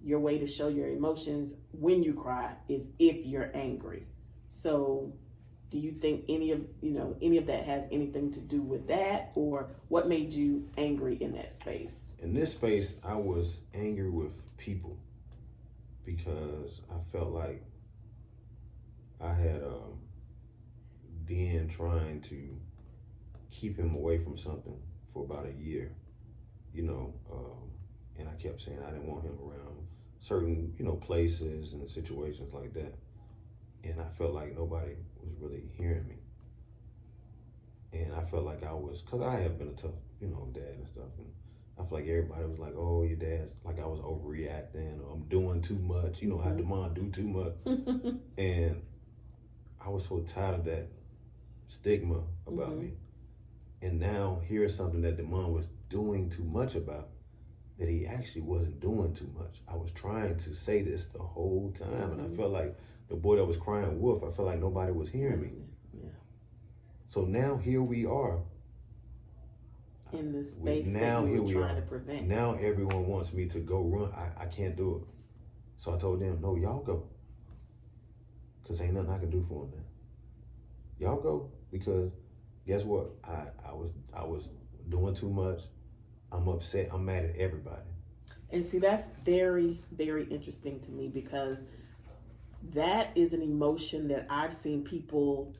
your way to show your emotions when you cry is if you're angry. So do you think any of that has anything to do with that, or what made you angry in that space? In this space, I was angry with people because I felt like I had been trying to keep him away from something for about a year, you know, and I kept saying I didn't want him around certain, you know, places and situations like that. And I felt like nobody was really hearing me. And I felt like I was, because I have been a tough, you know, dad and stuff. And I feel like everybody was like, oh, your dad's, like I was overreacting, or I'm doing too much. You know how Damon do too much. And I was so tired of that stigma about me. And now here's something that Damon was doing too much about, that he actually wasn't doing too much. I was trying to say this the whole time, and I felt like the boy that was crying wolf, I felt like nobody was hearing me. Yeah. So now here we are. In the space that you were trying to prevent. Now everyone wants me to go run. I can't do it. So I told them, no, y'all go. Because ain't nothing I can do for them now. Y'all go, because guess what? I was doing too much. I'm upset. I'm mad at everybody. And see, that's very, very interesting to me, because that is an emotion that I've seen people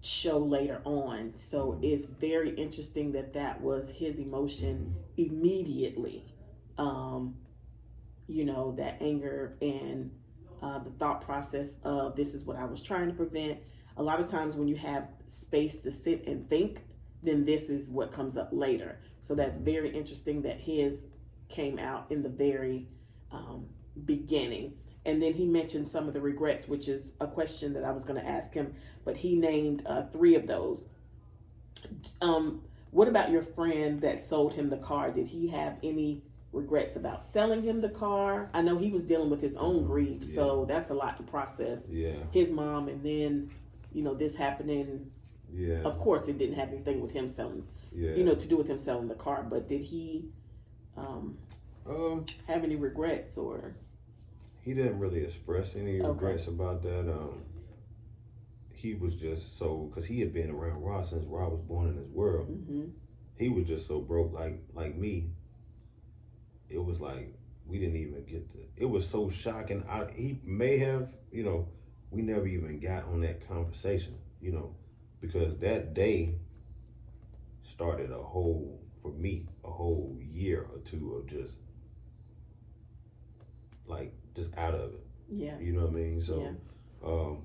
show later on. So it's very interesting that that was his emotion immediately. You know, that anger and the thought process of, this is what I was trying to prevent. A lot of times when you have space to sit and think, then this is what comes up later. So that's very interesting that his came out in the very beginning. And then he mentioned some of the regrets, which is a question that I was going to ask him, but he named 3 of those. What about your friend that sold him the car? Did he have any regrets about selling him the car? I know he was dealing with his own grief, so that's a lot to process. Yeah. His mom, and then, you know, this happening. Yeah. Of course, it didn't have anything with him selling, you know, to do with him selling the car. But did he have any regrets, or? He didn't really express any regrets about that. He was just so, because he had been around Rod since Rod was born in this world. Mm-hmm. He was just so broke, like me. It was like we didn't even get to. It was so shocking. He may have, you know, we never even got on that conversation, you know, because that day started for me, a whole year or 2 of just out of it. Yeah. You know what I mean? So,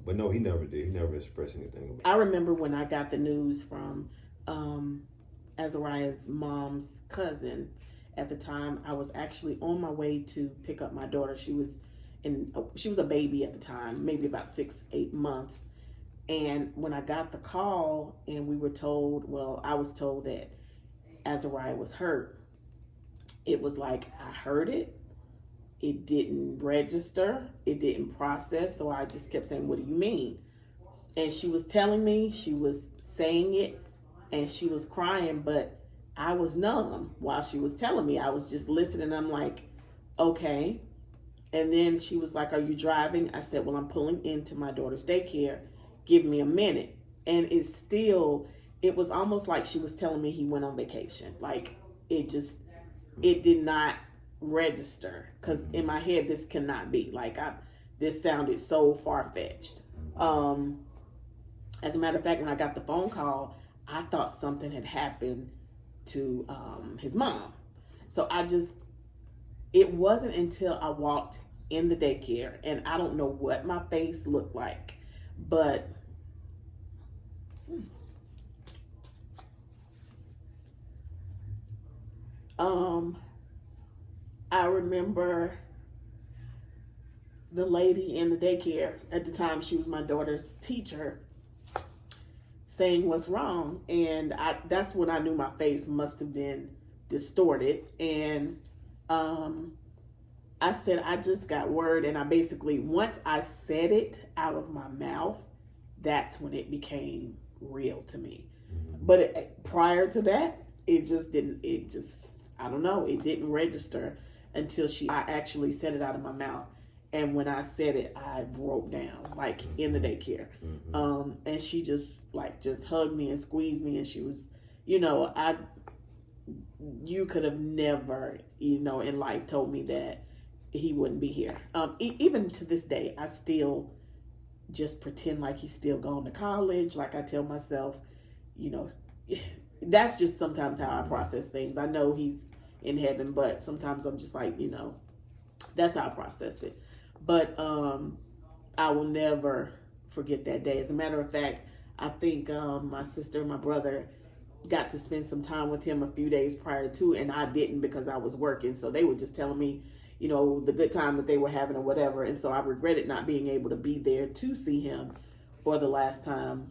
but no, he never did. He never expressed anything about it. I remember when I got the news from Azariah's mom's cousin. At the time, I was actually on my way to pick up my daughter. She was a baby at the time, maybe about 6-8 months. And when I got the call and we were told, well, I was told that Azariah was hurt. It was like, I heard it. It didn't register. It didn't process. So I just kept saying, what do you mean? And she was telling me, she was saying it, and she was crying, but I was numb while she was telling me. I was just listening. I'm like, okay. And then she was like, are you driving? I said, well, I'm pulling into my daughter's daycare. Give me a minute. And it was almost like she was telling me he went on vacation. Like, it did not register, because in my head, this cannot be. Like, this sounded so far-fetched. As a matter of fact, when I got the phone call, I thought something had happened to his mom. So it wasn't until I walked in the daycare, and I don't know what my face looked like, but I remember the lady in the daycare at the time, she was my daughter's teacher, saying what's wrong. And that's when I knew my face must have been distorted. And I said, I just got word. And I basically, once I said it out of my mouth, that's when it became real to me. But prior to that, I don't know, it didn't register until I actually said it out of my mouth. And when I said it, I broke down, like in the daycare. Mm-hmm. And she just hugged me and squeezed me. And she was, you could have never, in life told me that he wouldn't be here. Even to this day, I still just pretend like he's still going to college. Like, I tell myself, that's just sometimes how I process things. I know he's in heaven, but sometimes I'm just like, that's how I process it. But I will never forget that day. As a matter of fact, I think my sister and my brother got to spend some time with him a few days prior to, and I didn't because I was working. So they were just telling me, the good time that they were having or whatever. And so I regretted not being able to be there to see him for the last time.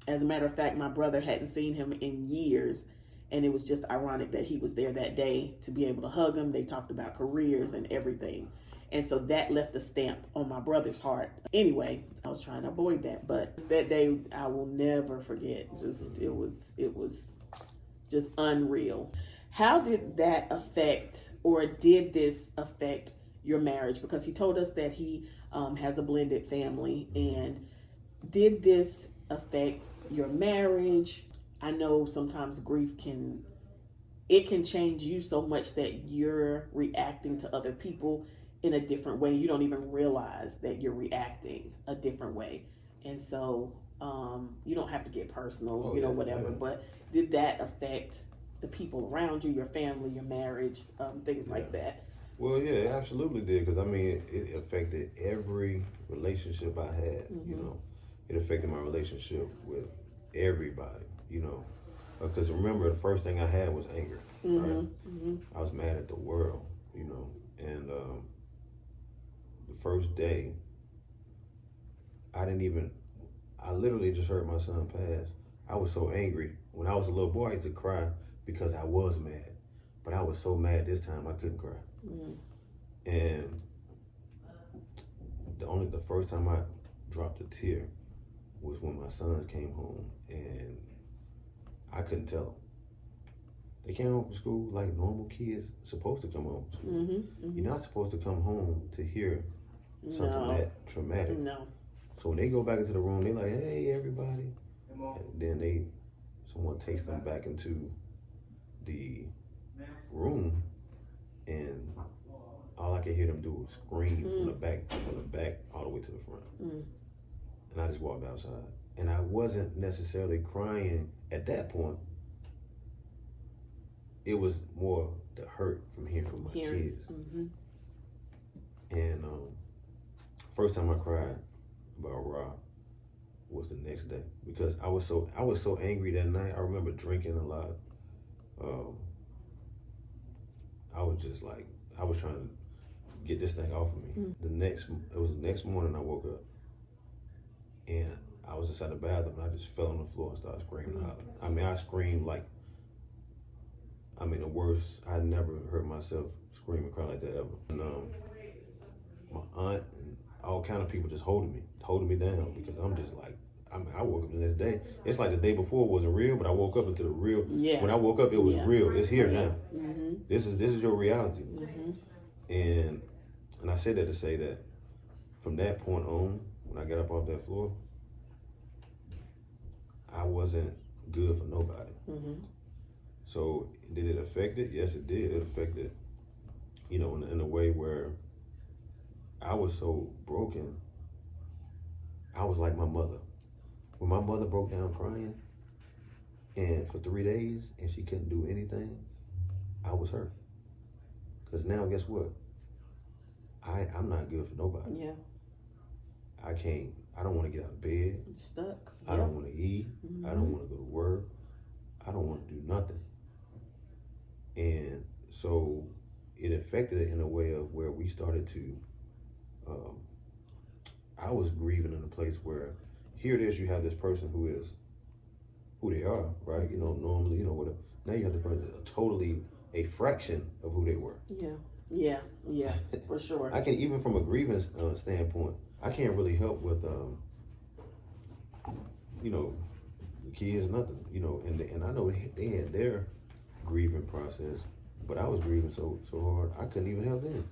As a matter of fact, my brother hadn't seen him in years. And it was just ironic that he was there that day to be able to hug him. They talked about careers and everything. And so that left a stamp on my brother's heart. Anyway, I was trying to avoid that. But that day, I will never forget. It was just unreal. How did that affect, or did this affect your marriage? Because he told us that he has a blended family. And did this affect your marriage? I know sometimes grief can it can change you so much that you're reacting to other people in a different way. You don't even realize that you're reacting a different way. And so you don't have to get personal, whatever. Yeah. But did that affect the people around you, your family, your marriage, things like that? Well, yeah, it absolutely did. Because, it affected every relationship I had, It affected my relationship with everybody, Because remember, the first thing I had was anger, right? I was mad at the world, And the first day, I literally just heard my son pass. I was so angry. When I was a little boy, I used to cry because I was mad. But I was so mad this time, I couldn't cry. And the first time I dropped a tear was when my sons came home, and I couldn't tell them. They came home from school like normal kids supposed to come home from school. You're not supposed to come home to hear something that traumatic. No. So when they go back into the room, they're like, "Hey, everybody," and then someone takes them back into the room, and all I could hear them do was scream from the back all the way to the front. And I just walked outside, and I wasn't necessarily crying at that point. It was more the hurt from hearing from my kids. And first time I cried about Rob was the next day, because I was so angry that night. I remember drinking a lot. I was just like, I was trying to get this thing off of me. It was the next morning I woke up, and I was inside the bathroom, and I just fell on the floor and started screaming. I screamed like, the worst. I never heard myself scream and cry like that ever. And my aunt and all kind of people just holding me down, because I'm just like, I woke up the next day. It's like the day before wasn't real, but I woke up into the real. Yeah. When I woke up, it was real. It's here now. This is your reality. And I say that to say that from that point on, when I got up off that floor, I wasn't good for nobody. So did it affect it? Yes, it did. It affected, in a way where I was so broken. I was like my mother. When my mother broke down crying, and for 3 days, and she couldn't do anything, I was hurt. Because now, guess what? I'm not good for nobody. Yeah. I don't want to get out of bed. I'm stuck. I don't want to eat. I don't want to go to work. I don't want to do nothing. And so it affected it in a way of where we started to, I was grieving in a place where, here it is, you have this person who is who they are, right? Normally, whatever. Now you have the person totally a fraction of who they were. Yeah, for sure. I can, even from a grievance standpoint, I can't really help with, the kids, nothing, and I know they had their grieving process, but I was grieving so hard, I couldn't even help them.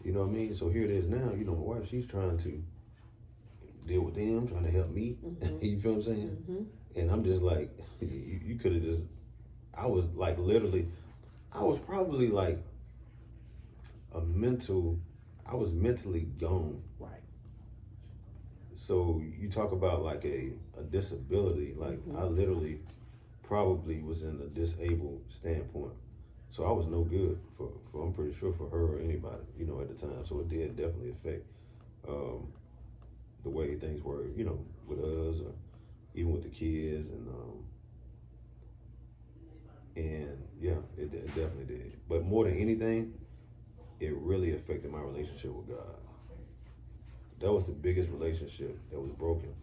You know what I mean? So here it is now, my wife, she's trying to deal with them, trying to help me. You feel what I'm saying? And I'm just like, you could have just, I was like, literally, I was probably like I was mentally gone. Right. So you talk about like a disability, like I literally probably was in a disabled standpoint. So I was no good for I'm pretty sure for her or anybody, at the time. So it did definitely affect the way things were, with us, or even with the kids, and yeah, it definitely did. But more than anything, it really affected my relationship with God. That was the biggest relationship that was broken,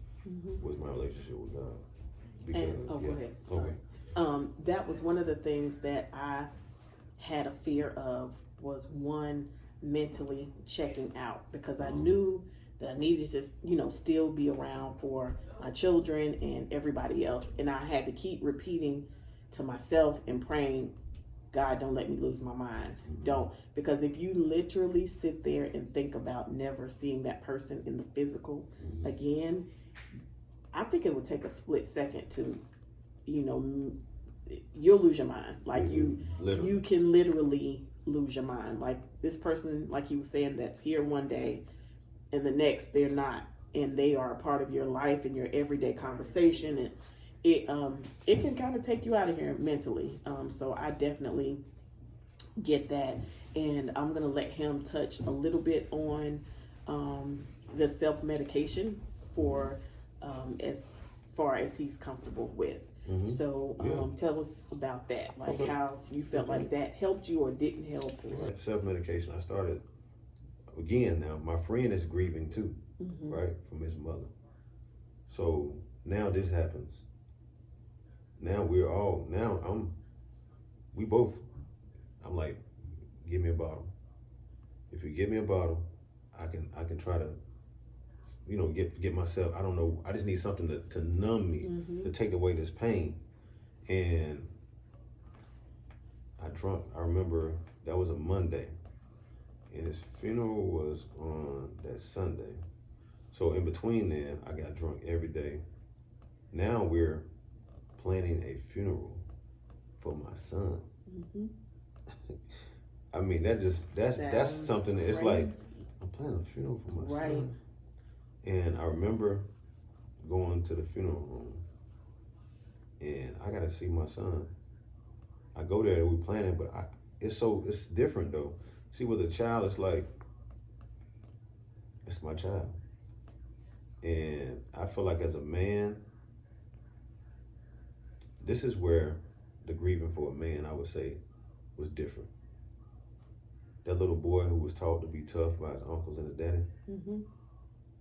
was my relationship with God. Because, go ahead. Sorry. That was one of the things that I had a fear of, was one, mentally checking out, because I knew that I needed to, still be around for my children and everybody else. And I had to keep repeating to myself and praying, God, don't let me lose my mind. Don't. Because if you literally sit there and think about never seeing that person in the physical again, I think it would take a split second to, you'll lose your mind. Like Literally. you can literally lose your mind. Like this person, like you were saying, that's here one day and the next they're not, and they are a part of your life and your everyday conversation, and it can kind of take you out of here mentally. So I definitely get that, and I'm gonna let him touch a little bit on the self-medication for as far as he's comfortable with. Mm-hmm. So tell us about that, like how you felt like that helped you or didn't help. Right. Self-medication. I started again. Now my friend is grieving too, right, from his mother. So now this happens. Now I'm like, give me a bottle. If you give me a bottle, I can try to, get myself, I don't know, I just need something to numb me, to take away this pain. And I remember that was a Monday, and his funeral was on that Sunday. So in between then, I got drunk every day. Now we're planning a funeral for my son. I mean, that's something that it's like, I'm planning a funeral for my son. And I remember going to the funeral home, and I gotta see my son. I go there, we planning, but it's different though. See, with a child, it's like, it's my child. And I feel like as a man, this is where the grieving for a man, I would say, was different. That little boy who was taught to be tough by his uncles and his daddy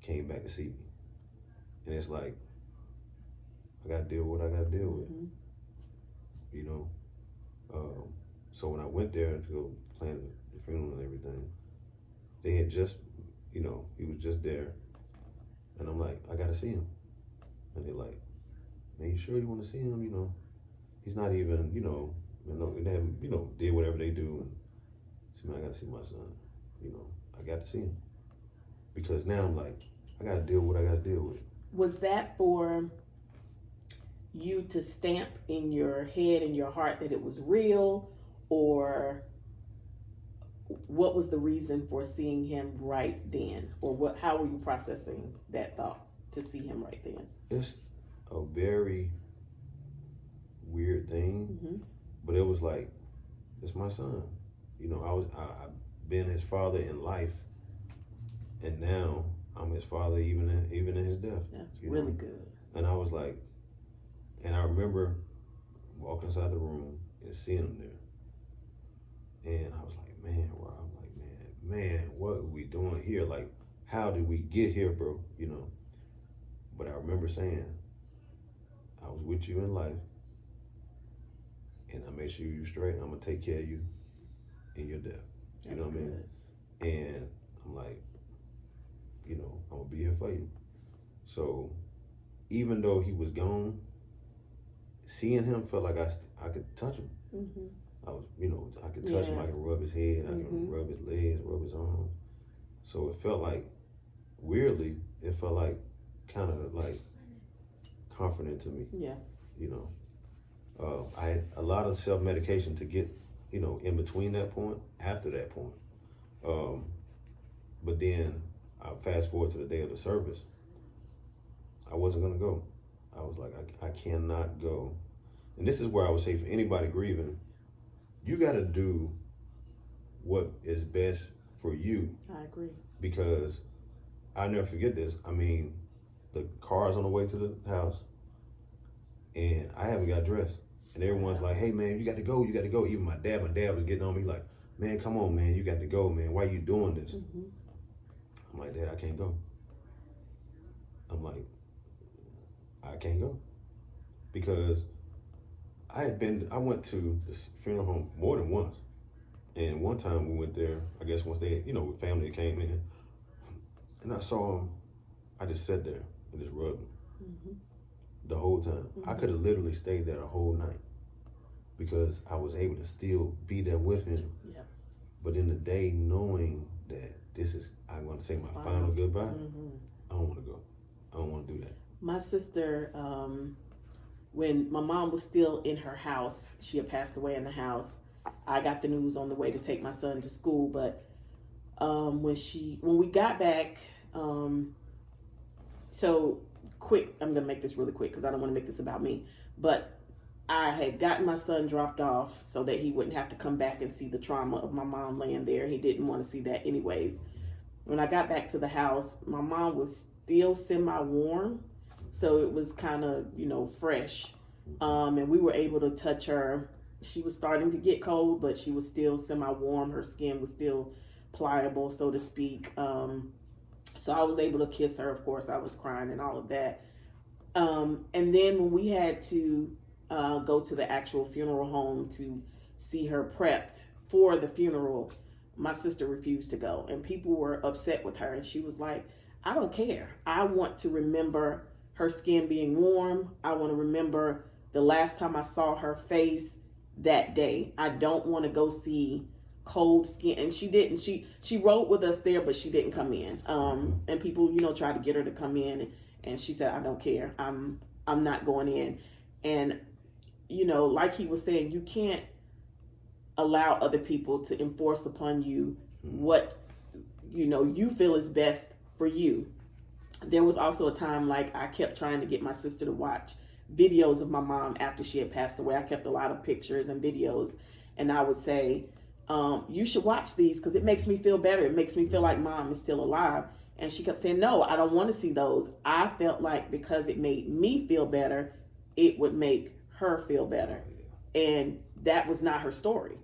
came back to see me. And it's like, I gotta deal with what I gotta deal with. So when I went there to go plan the funeral and everything, they had just, he was just there. And I'm like, I gotta see him. And they're like, man, you sure you wanna see him? He's not even, they haven't, did whatever they do. And I said, man, I gotta see my son. I got to see him. Because now I'm like, I gotta deal with what I gotta deal with. Was that for you to stamp in your head and your heart that it was real, or what was the reason for seeing him right then, or how were you processing that thought to see him right then? It's a very weird thing, but it was like, it's my son. I've been his father in life, and now I'm his father even in his death. That's really good. And I was like, and I remember walking inside the room and seeing him there. And I was like, man, Rob, man, what are we doing here? Like, how did we get here, bro? But I remember saying, I was with you in life, and I made sure you're straight. I'm gonna take care of you in your death. You know what I mean? And I'm like, I'm gonna be here for you. So even though he was gone, seeing him felt like I could touch him. I was, I could touch him. I could rub his head. I could rub his legs, rub his arms. So it felt like, weirdly, it felt like kind of like comforting to me. Yeah. I had a lot of self-medication to get, in between that point, after that point. But then I fast forward to the day of the service. I wasn't gonna go. I was like, I cannot go. And this is where I would say for anybody grieving, you gotta do what is best for you. I agree. Because I'll never forget this. I mean, the car's on the way to the house, and I haven't got dressed. And everyone's like, hey man, you got to go. Even my dad was getting on me like, man, come on, man, you got to go, man. Why are you doing this? I'm like, Dad, I can't go. I'm like, I can't go. Because I went to this funeral home more than once. And one time we went there, I guess once they, family came in, and I saw him, I just sat there and just rubbed him the whole time. I could have literally stayed there the whole night because I was able to still be there with him. Yeah. But in the day, knowing that this is, I'm going to say my final goodbye, I don't want to go. I don't want to do that. My sister when my mom was still in her house, she had passed away in the house. I got the news on the way to take my son to school, but when we got back, so quick, I'm gonna make this really quick because I don't want to make this about me, but I had gotten my son dropped off so that he wouldn't have to come back and see the trauma of my mom laying there. He didn't want to see that anyways. When I got back to the house, my mom was still semi-warm, so it was kind of, fresh. And we were able to touch her. She was starting to get cold, but she was still semi-warm. Her skin was still pliable, so to speak. So I was able to kiss her. Of course, I was crying and all of that. And then when we had to go to the actual funeral home to see her prepped for the funeral, my sister refused to go. And people were upset with her. And she was like, I don't care. I want to remember her skin being warm. I want to remember the last time I saw her face that day. I don't want to go see cold skin. And she didn't. She rode with us there, but she didn't come in. And people, tried to get her to come in, and she said, I don't care. I'm not going in. And like he was saying, you can't allow other people to enforce upon you what you feel is best for you. There was also a time like I kept trying to get my sister to watch videos of my mom after she had passed away. I kept a lot of pictures and videos, and I would say, you should watch these because it makes me feel better. It makes me feel like mom is still alive. And she kept saying, no, I don't want to see those. I felt like because it made me feel better, it would make her feel better. And that was not her story.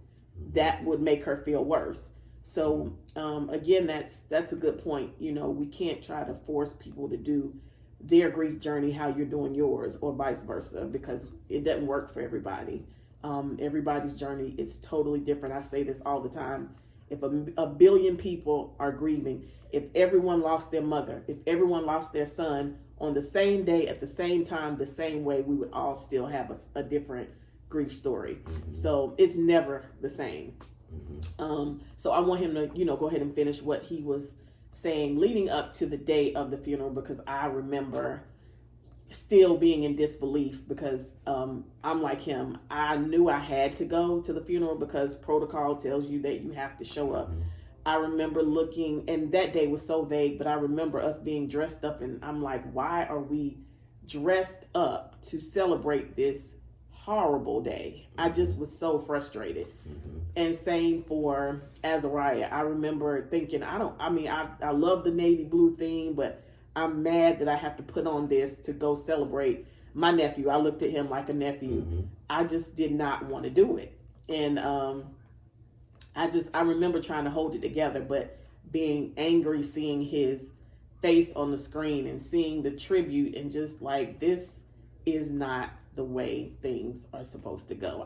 That would make her feel worse. So again, that's a good point. We can't try to force people to do their grief journey how you're doing yours, or vice versa, because it doesn't work for everybody. Everybody's journey is totally different. I say this all the time. If a billion people are grieving, if everyone lost their mother, if everyone lost their son on the same day, at the same time, the same way, we would all still have a different grief story. So it's never the same. So I want him to, go ahead and finish what he was saying leading up to the day of the funeral, because I remember still being in disbelief because I'm like him. I knew I had to go to the funeral because protocol tells you that you have to show up. I remember looking, and that day was so vague, but I remember us being dressed up, and I'm like, why are we dressed up to celebrate this horrible day? I just was so frustrated. And same for Azariah. I remember thinking, I love the navy blue theme, but I'm mad that I have to put on this to go celebrate my nephew. I looked at him like a nephew. I just did not want to do it. And I remember trying to hold it together, but being angry, seeing his face on the screen and seeing the tribute, and just like, this is not the way things are supposed to go.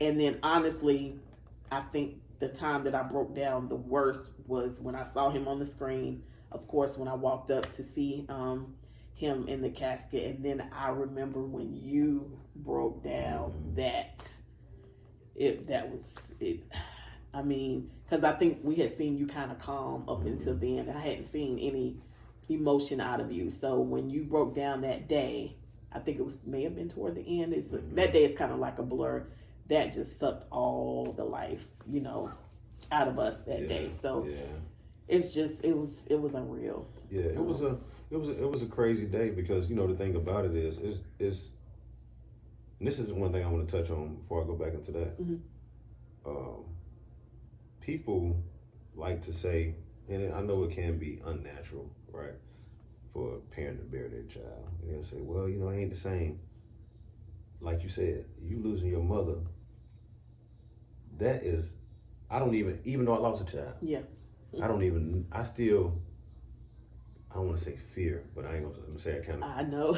And then honestly, I think the time that I broke down the worst was when I saw him on the screen. Of course, when I walked up to see him in the casket. And then I remember when you broke down that was it. I mean, because I think we had seen you kind of calm up until then. I hadn't seen any emotion out of you. So when you broke down that day, I think may have been toward the end. That day is kind of like a blur. That just sucked all the life, out of us that day. So it's just, it was unreal. Yeah, it was a crazy day because, the thing about it is and this is one thing I want to touch on before I go back into that. People like to say, and I know it can be unnatural, right, for a parent to bury their child. And they'll say, well, it ain't the same. Like you said, you losing your mother, that is, I don't even though I lost a child. Yeah. I don't want to say fear, but I ain't gonna say I kind of. I know.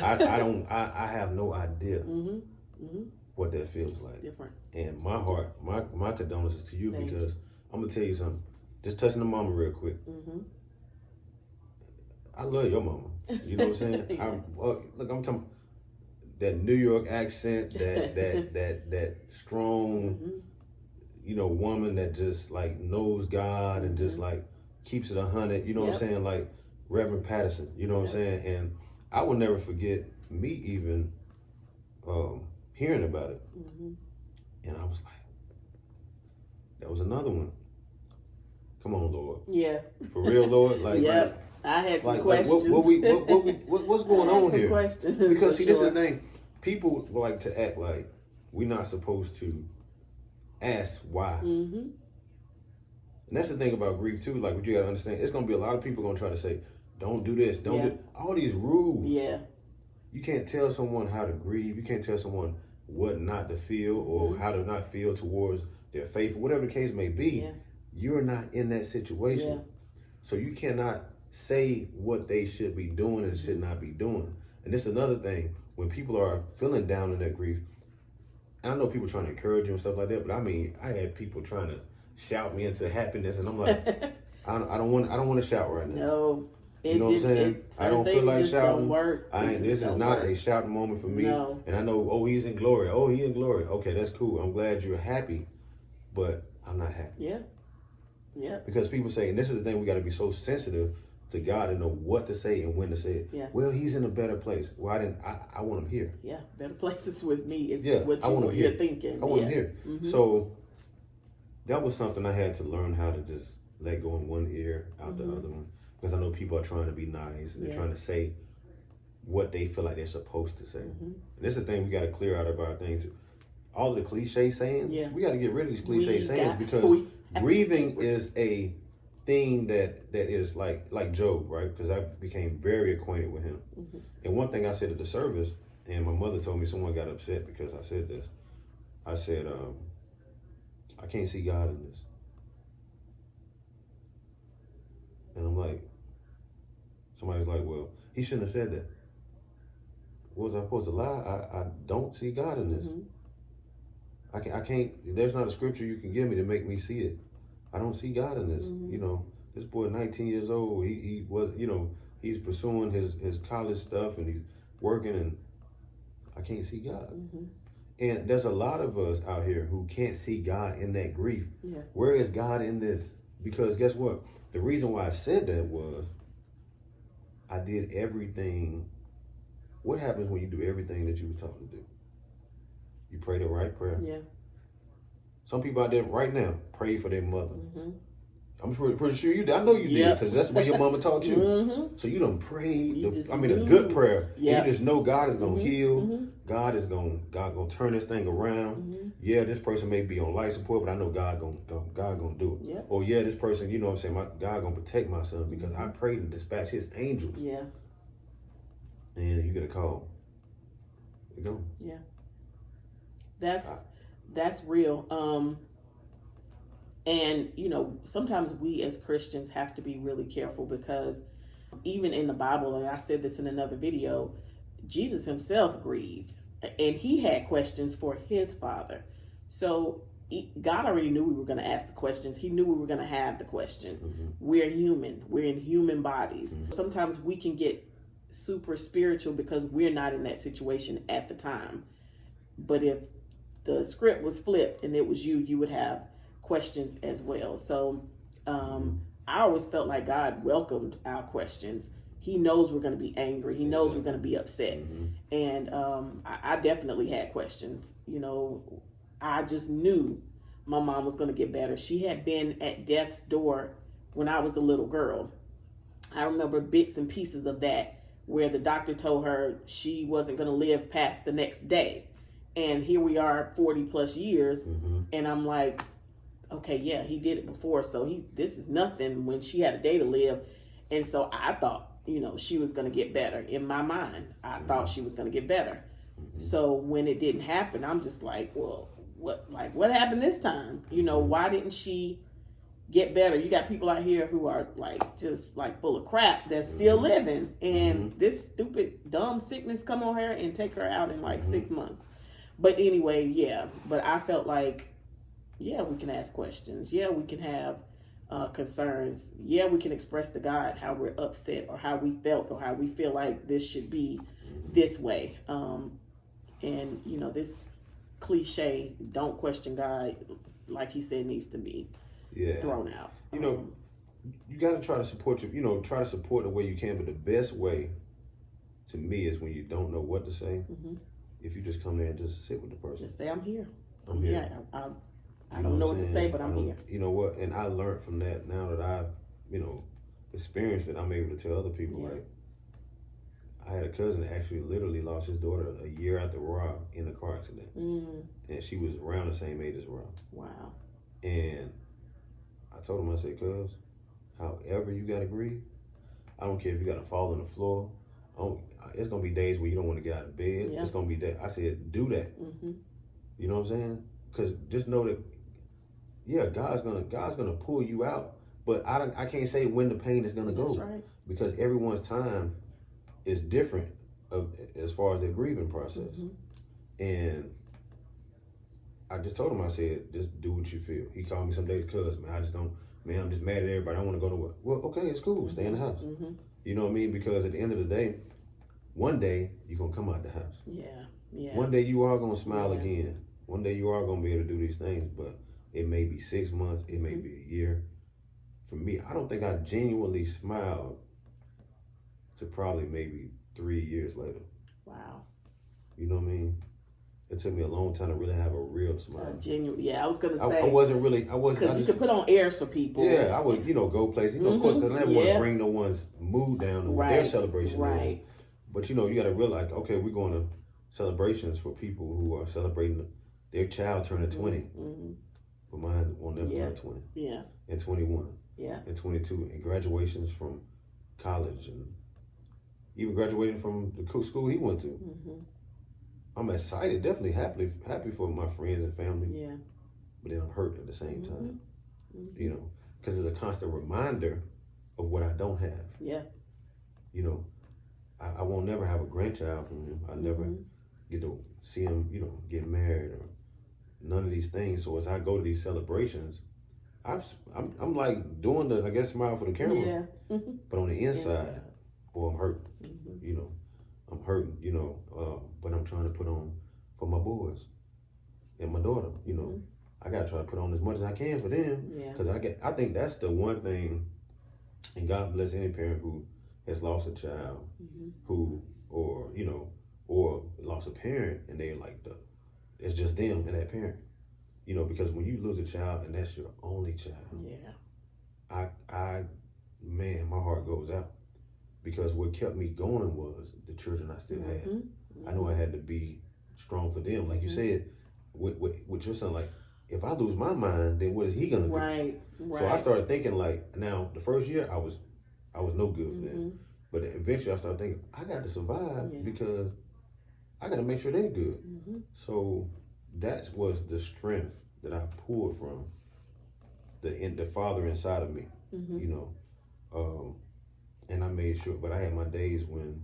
I have no idea what that feels like. It's different. And my heart, my condolences to you. Thank because you. I'm gonna tell you something. Just touching the mama real quick. I love your mama. You know what I'm saying? Yeah. I'm talking that New York accent, that strong, woman that just like knows God and just like keeps it 100. You know what I'm saying? Like Reverend Patterson. You know what I'm saying? And I will never forget me even hearing about it. And I was like, that was another one. Come on, Lord. Yeah. For real, Lord. Like, yep. I had some like, questions. What's going on here? Questions, because see, this is the thing. People like to act like we're not supposed to ask why. And that's the thing about grief too. Like, what you gotta understand, it's gonna be a lot of people gonna try to say, "Don't do this, don't do all these rules." Yeah. You can't tell someone how to grieve. You can't tell someone what not to feel or how to not feel towards their faith, whatever the case may be. Yeah. You're not in that situation, so you cannot say what they should be doing and should not be doing. And this is another thing. When people are feeling down in that grief, and I know people trying to encourage you and stuff like that, but I mean, I had people trying to shout me into happiness, and I'm like, I don't want to shout right now. No, you know what I'm saying? I don't feel like shouting. This is not a shouting moment for me. No. And I know, oh, he's in glory. Oh, he in glory. Okay, that's cool. I'm glad you're happy, but I'm not happy. Yeah. Yeah. Because people say, and this is the thing, we got to be so sensitive to God and know what to say and when to say it. Yeah. Well, he's in a better place. Well, I want him here. Yeah, better places with me is what you're thinking. I want him here. So that was something I had to learn how to just let go in one ear, out the other one. Because I know people are trying to be nice and they're trying to say what they feel like they're supposed to say. And this is the thing we got to clear out of our things. All of the cliche sayings, we got to get rid of these cliche sayings because grieving is a thing that is like Job, right? Because I became very acquainted with him. And one thing I said at the service, and my mother told me someone got upset because I said this. I said, I can't see God in this. And I'm like, somebody's like, well, he shouldn't have said that. Was I supposed to lie? I don't see God in this. I can't, there's not a scripture you can give me to make me see it. I don't see God in this. You know, this boy, 19 years old, he was, you know, he's pursuing his college stuff and he's working and I can't see God. And there's a lot of us out here who can't see God in that grief. Where is God in this? Because guess what? The reason why I said that was I did everything. What happens when you do everything that you were taught to do? You pray the right prayer. Yeah. Some people out there right now pray for their mother. I'm pretty sure you did. I know you did because that's what your mama taught you. So you done prayed. A good prayer. You just know God is gonna heal. God gonna turn this thing around. Yeah, this person may be on life support, but I know God gonna do it. Or this person, you know what I'm saying, God gonna protect my son because I prayed and dispatched his angels. Yeah. And you get a call. You go. Yeah. That's real. And, you know, sometimes we as Christians have to be really careful because even in the Bible, and I said this in another video, Jesus himself grieved and he had questions for his Father. So God already knew we were going to ask the questions. He knew we were going to have the questions. We're human. We're in human bodies. Sometimes we can get super spiritual because we're not in that situation at the time. But if the script was flipped and it was you, you would have questions as well. So I always felt like God welcomed our questions. He knows we're going to be angry. He knows we're going to be upset. And I definitely had questions. You know, I just knew my mom was going to get better. She had been at death's door when I was a little girl. I remember bits and pieces of that where the doctor told her she wasn't going to live past the next day. And here we are 40 plus years. And I'm like, okay, yeah, he did it before. So this is nothing when she had a day to live. And so I thought, you know, she was going to get better. In my mind, I thought she was going to get better. So when it didn't happen, I'm just like, well, what happened this time? You know, why didn't she get better? You got people out here who are just full of crap that's still living. And this stupid, dumb sickness come on her and take her out in 6 months. But anyway, but I felt like, we can ask questions. We can have concerns. We can express to God how we're upset or how we felt or how we feel like this should be this way. And, you know, this cliche, don't question God, like he said, needs to be thrown out. You know, you got to try to support try to support the way you can, but the best way to me is when you don't know what to say, if you just come there and just sit with the person. Just say, I'm here. I'm here. I don't know what to say, but I'm here. You know what? And I learned from that. Now that I've, experienced it, I'm able to tell other people, like, I had a cousin that actually literally lost his daughter a year after Rob in a car accident. And she was around the same age as Rob. Wow. And I told him, I said, cuz, however you got to grieve, I don't care if you got to fall on the floor. It's going to be days where you don't want to get out of bed. It's going to be that. I said, do that. You know what I'm saying? Because just know that, God's gonna pull you out. But I can't say when the pain is gonna go. That's right. Because everyone's time is different as far as their grieving process. And I just told him, I said, just do what you feel. He called me some days, cuz, man, I'm just mad at everybody. I don't want to go to work. Well, okay, it's cool. Stay in the house. You know what I mean? Because at the end of the day, one day you're gonna come out the house. Yeah. One day you are gonna smile again. One day you are gonna be able to do these things, but it may be 6 months, it may be a year. For me, I don't think I genuinely smiled to probably maybe 3 years later. Wow. You know what I mean? It took me a long time to really have a real smile. Genuine. Yeah, I was gonna say. I wasn't. Because you could put on airs for people. Yeah, I would, go places. Of course, because I never want to bring no one's mood down or their celebration. Right. But you got to realize, okay, we're going to celebrations for people who are celebrating their child turning 20. But mine won't never turn 20. Yeah. And 21. Yeah. And 22. And graduations from college and even graduating from the school he went to. I'm excited, definitely happy for my friends and family. Yeah. But then I'm hurt at the same time. Because it's a constant reminder of what I don't have. Yeah. I won't never have a grandchild from him. I never get to see him, get married or none of these things. So as I go to these celebrations, I'm like doing the, I guess, smile for the camera. Yeah. But on the inside, boy, I'm hurt. I'm hurting, but I'm trying to put on for my boys and my daughter, I got to try to put on as much as I can for them. Because I think that's the one thing, and God bless any parent who has lost a child who, or lost a parent, and they're like, it's just them and that parent. Because when you lose a child and that's your only child, man, my heart goes out. Because what kept me going was the children I still had. I knew I had to be strong for them. Like you said, with your son, like, if I lose my mind, then what is he gonna do? Right. So I started thinking, like, now the first year I was no good for them. But eventually I started thinking, I got to survive because I got to make sure they're good. So that was the strength that I pulled from the father inside of me, and I made sure, but I had my days when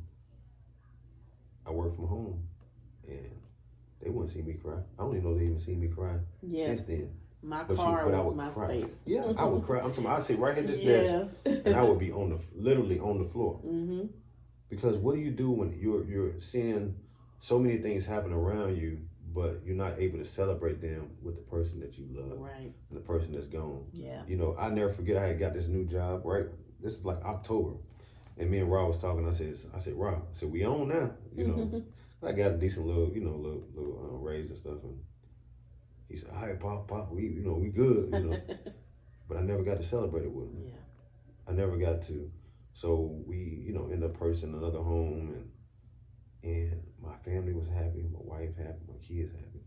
I worked from home and they wouldn't see me cry. I don't even know they even seen me cry since then. My car was my space. Yeah, I would cry. I'm talking about, I'd sit right at this desk and I would be literally on the floor. Because what do you do when you're seeing so many things happen around you, but you're not able to celebrate them with the person that you love, right? And the person that's gone. Yeah. I never forget. I had got this new job. Right, this is like October, and me and Rob was talking. I said, Rob, we on now. I got a decent little raise and stuff, and he said, all right, Pop, we good, but I never got to celebrate it with him. Yeah. I never got to. So we, end up purchasing another home, and my family was happy, my wife happy, my kids happy.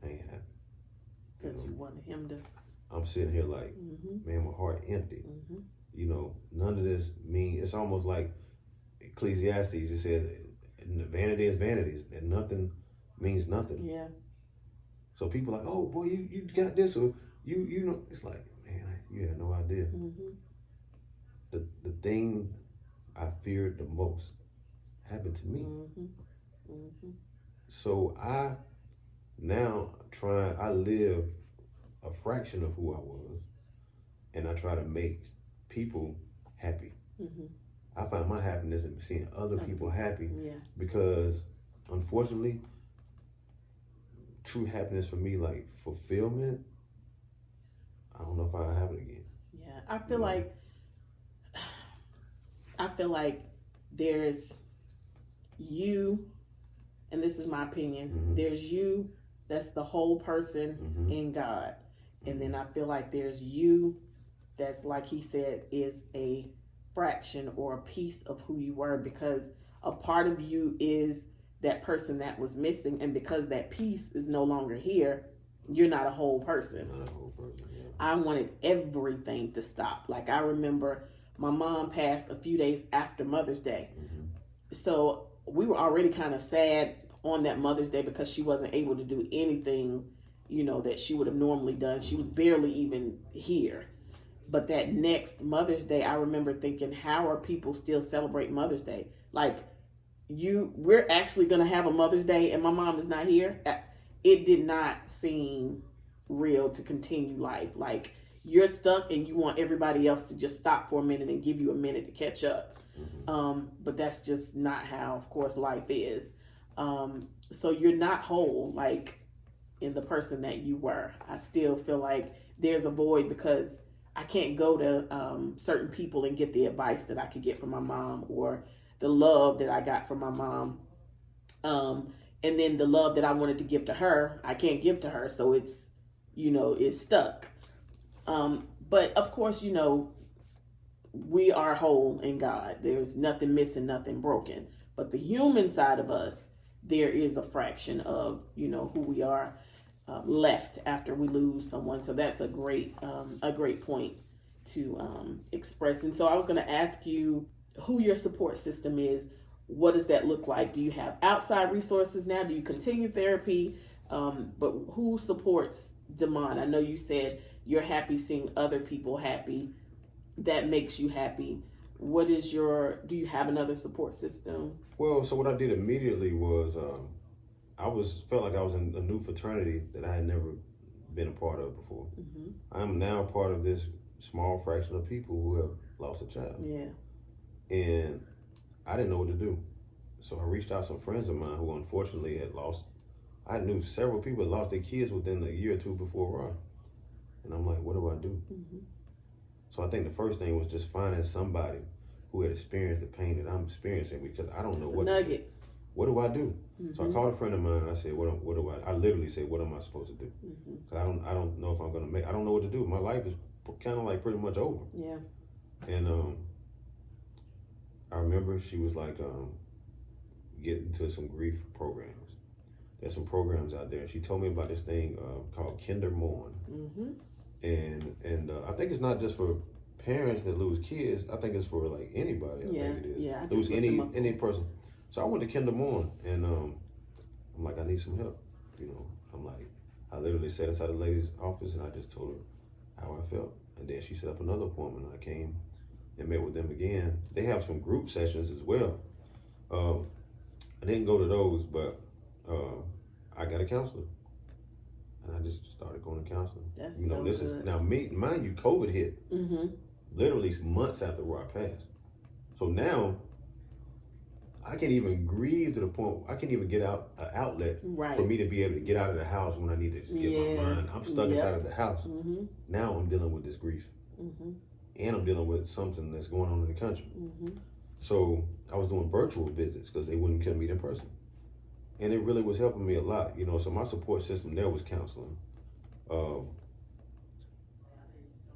I ain't happy. Because you wanted him to. I'm sitting here like, man, my heart empty. None of this it's almost like Ecclesiastes. It says, vanity is vanity, and nothing means nothing. Yeah. So people are like, oh boy, you got this, or it's like, man, you had no idea. The thing I feared the most happened to me. So I live a fraction of who I was, and I try to make people happy. I find my happiness in seeing other people happy, because unfortunately, true happiness for me, like fulfillment, I don't know if I'll have it again. Yeah, I feel like there's you and this is my opinion, Mm-hmm. there's you, that's the whole person in God. And then I feel like there's you that's, like he said, is a fraction or a piece of who you were, because a part of you is that person that was missing, and because that piece is no longer here, you're not a whole person. Not a whole person, yeah. I wanted everything to stop. Like, I remember my mom passed a few days after Mother's Day. So we were already kind of sad on that Mother's Day because she wasn't able to do anything, you know, that she would have normally done. She was barely even here. But that next Mother's Day, I remember thinking, how are people still celebrating Mother's Day? Like, we're actually going to have a Mother's Day and my mom is not here. It did not seem real to continue life. Like, you're stuck and you want everybody else to just stop for a minute and give you a minute to catch up. But that's just not how, of course, life is. So you're not whole, like, in the person that you were. I still feel like there's a void because I can't go to certain people and get the advice that I could get from my mom, or the love that I got from my mom. And then the love that I wanted to give to her, I can't give to her. So it's, you know, it's stuck. But of course, you know, we are whole in God. There's nothing missing, nothing broken. But the human side of us, there is a fraction of, you know, who we are left after we lose someone. So that's a great point to express. And so I was going to ask you who your support system is. What does that look like? Do you have outside resources now? Do you continue therapy? But who supports Damon? I know you said you're happy seeing other people happy. That makes you happy. What is do you have another support system? Well, so what I did immediately was felt like I was in a new fraternity that I had never been a part of before. I'm now part of this small fraction of people who have lost a child. Yeah. And I didn't know what to do. So I reached out to some friends of mine who unfortunately had lost. I knew several people that lost their kids within a year or two before Ron. And I'm like, what do I do? So I think the first thing was just finding somebody who had experienced the pain that I'm experiencing, because I don't know what to do. What do I do? So I called a friend of mine and I said, what do I literally said, what am I supposed to do? Because I don't know if I'm going to I don't know what to do. My life is kind of like pretty much over. Yeah. And I remember she was like, get into some grief programs. There's some programs out there. She told me about this thing called Mourning. And I think it's not just for parents that lose kids. I think it's for like anybody. I think it is. Yeah, lose any person. So I went to Mourning, and I'm like, I need some help. You know, I'm like, I literally sat inside the lady's office and I just told her how I felt. And then she set up another appointment. I came and met with them again. They have some group sessions as well. I didn't go to those, but I got a counselor. And I just started going to counseling. That's you know, so this good. is now mind you, COVID hit literally months after Roy passed. So now I can't even grieve to the point I can't even get out an outlet for me to be able to get out of the house when I need to get my mind. I'm stuck inside of the house. Now I'm dealing with this grief, and I'm dealing with something that's going on in the country. So I was doing virtual visits because they wouldn't come meet in person. And it really was helping me a lot, you know. So my support system there was counseling.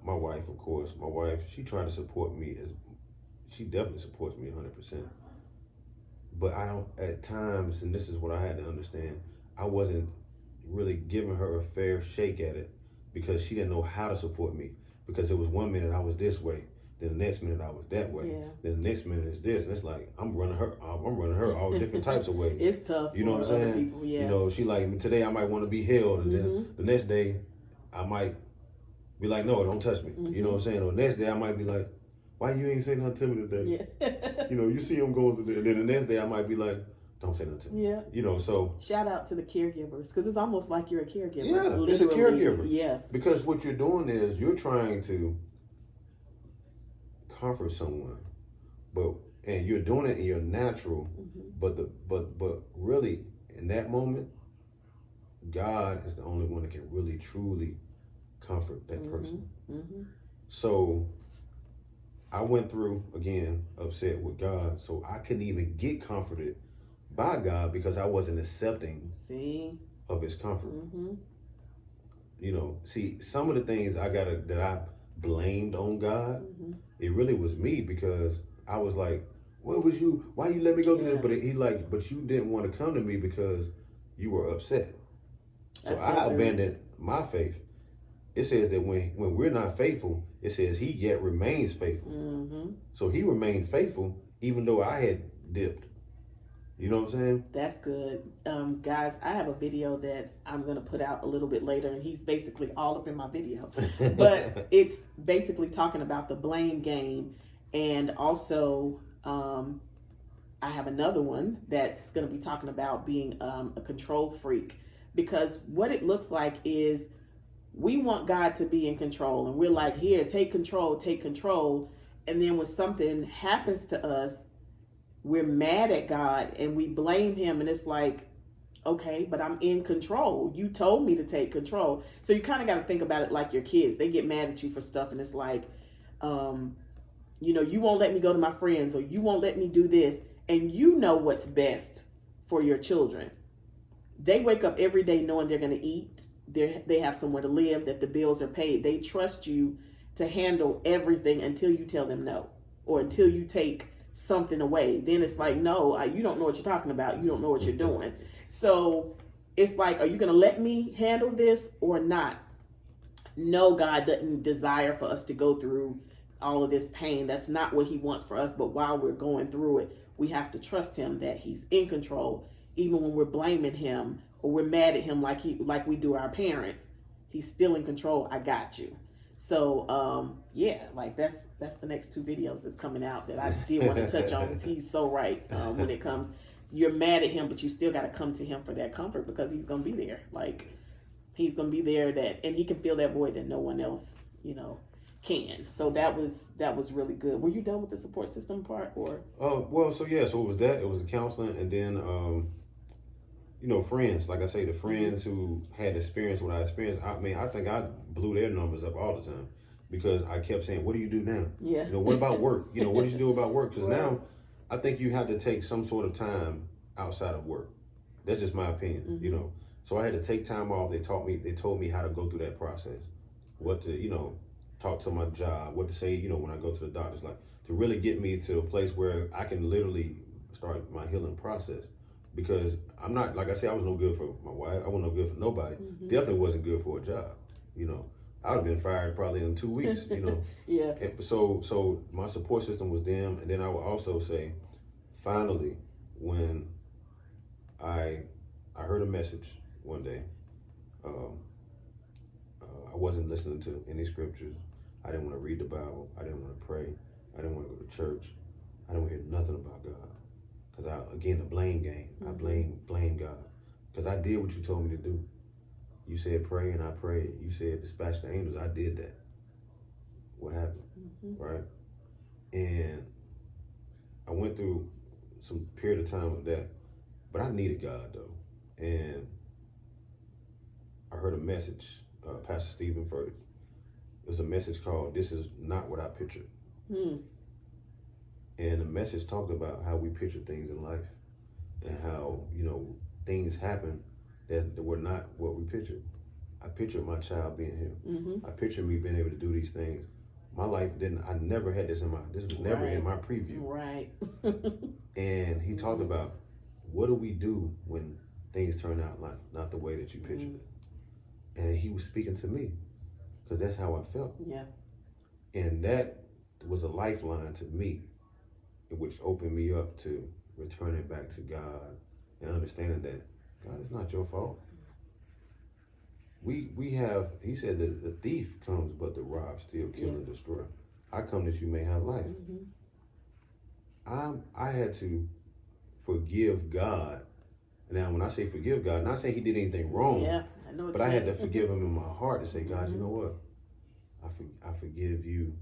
My wife, of course, she tried to support me she definitely supports me 100%. But I don't, at times, and this is what I had to understand, I wasn't really giving her a fair shake at it because she didn't know how to support me. Because it was one minute I was this way, then the next minute I was that way, then the next minute it's this, and it's like I'm running her all different types of ways. It's tough. You know what I'm saying? People, You know, she like today I might want to be held, and then the next day I might be like, no, don't touch me. You know what I'm saying? Or the next day I might be like, why you ain't saying nothing to me today? You know, you see him going through there, and then the next day I might be like, don't say nothing to me. You know, so shout out to the caregivers, because it's almost like you're a caregiver. Yeah, literally. It's a caregiver. Yeah, because what you're doing is you're trying to comfort someone, and you're doing it in your natural, but really in that moment, God is the only one that can really truly comfort that person. So I went through again upset with God, so I couldn't even get comforted by God because I wasn't accepting See? of his comfort. Mm-hmm. You know, see, some of the things that I blamed on God, Mm-hmm. it really was me because I was like, where was you? Why you let me go through this? But but you didn't want to come to me because you were upset. So I abandoned my faith. It says that when we're not faithful, it says he yet remains faithful. Mm-hmm. So he remained faithful even though I had dipped. You know what I'm saying? That's good. Guys, I have a video that I'm going to put out a little bit later, and he's basically all up in my video. But it's basically talking about the blame game. And also, I have another one that's going to be talking about being a control freak. Because what it looks like is we want God to be in control. And we're like, here, take control, take control. And then when something happens to us, we're mad at God and we blame him. And it's like, okay, but I'm in control. You told me to take control. So you kind of got to think about it like your kids. They get mad at you for stuff. And it's like, you know, you won't let me go to my friends, or you won't let me do this. And you know what's best for your children. They wake up every day knowing they're going to eat. They have somewhere to live, that the bills are paid. They trust you to handle everything until you tell them no, or until you take something away. Then it's like, no, you don't know what you're talking about. You don't know what you're doing. So it's like, are you going to let me handle this or not? No, God doesn't desire for us to go through all of this pain. That's not what he wants for us. But while we're going through it, we have to trust him that he's in control. Even when we're blaming him or we're mad at him like we do our parents, he's still in control. I got you. So, yeah, like that's the next two videos that's coming out that I did want to touch on, because he's so right when it comes. You're mad at him, but you still got to come to him for that comfort, because he's going to be there. Like, he's going to be there, and he can fill that void that no one else, you know, can. So that was really good. Were you done with the support system part, or? Well, so it was that. It was the counseling, and then, you know, friends. Like I say, the friends who had experienced what I experienced. I mean, I think I blew their numbers up all the time, because I kept saying, "What do you do now? Yeah. You know, what about work? You know, what did you do about work?" Because now, I think you have to take some sort of time outside of work. That's just my opinion. You know, so I had to take time off. They told me how to go through that process, what to, you know, talk to my job, what to say, you know, when I go to the doctors, like to really get me to a place where I can literally start my healing process. Because I'm not, like I said, I was no good for my wife. I wasn't no good for nobody. Definitely wasn't good for a job. You know, I would have been fired probably in 2 weeks. You know. Yeah. And so my support system was them, and then I would also say, finally, when I heard a message one day, I wasn't listening to any scriptures. I didn't want to read the Bible. I didn't want to pray. I didn't want to go to church. I didn't want to hear nothing about God. Because again, the blame game. I blame God. Because I did what you told me to do. You said pray, and I prayed. You said dispatch the angels. I did that. What happened? Right? And I went through some period of time with that. But I needed God, though. And I heard a message, Pastor Stephen Furtick. It was a message called, "This is not what I pictured." And the message talked about how we picture things in life, and how, you know, things happen that were not what we pictured. I pictured my child being here. I pictured me being able to do these things. My life I never had this this was never in my preview. Right. And he talked about, what do we do when things turn out not the way that you pictured it? And he was speaking to me, because that's how I felt. Yeah. And that was a lifeline to me, which opened me up to returning back to God and understanding that God is not your fault. We have, he said that the thief comes but to rob, steal, kill, and destroy. I come that you may have life. I had to forgive God. Now, when I say forgive God, not saying he did anything wrong, I know, but I had to forgive him in my heart, to say, God, you know what? I forgive you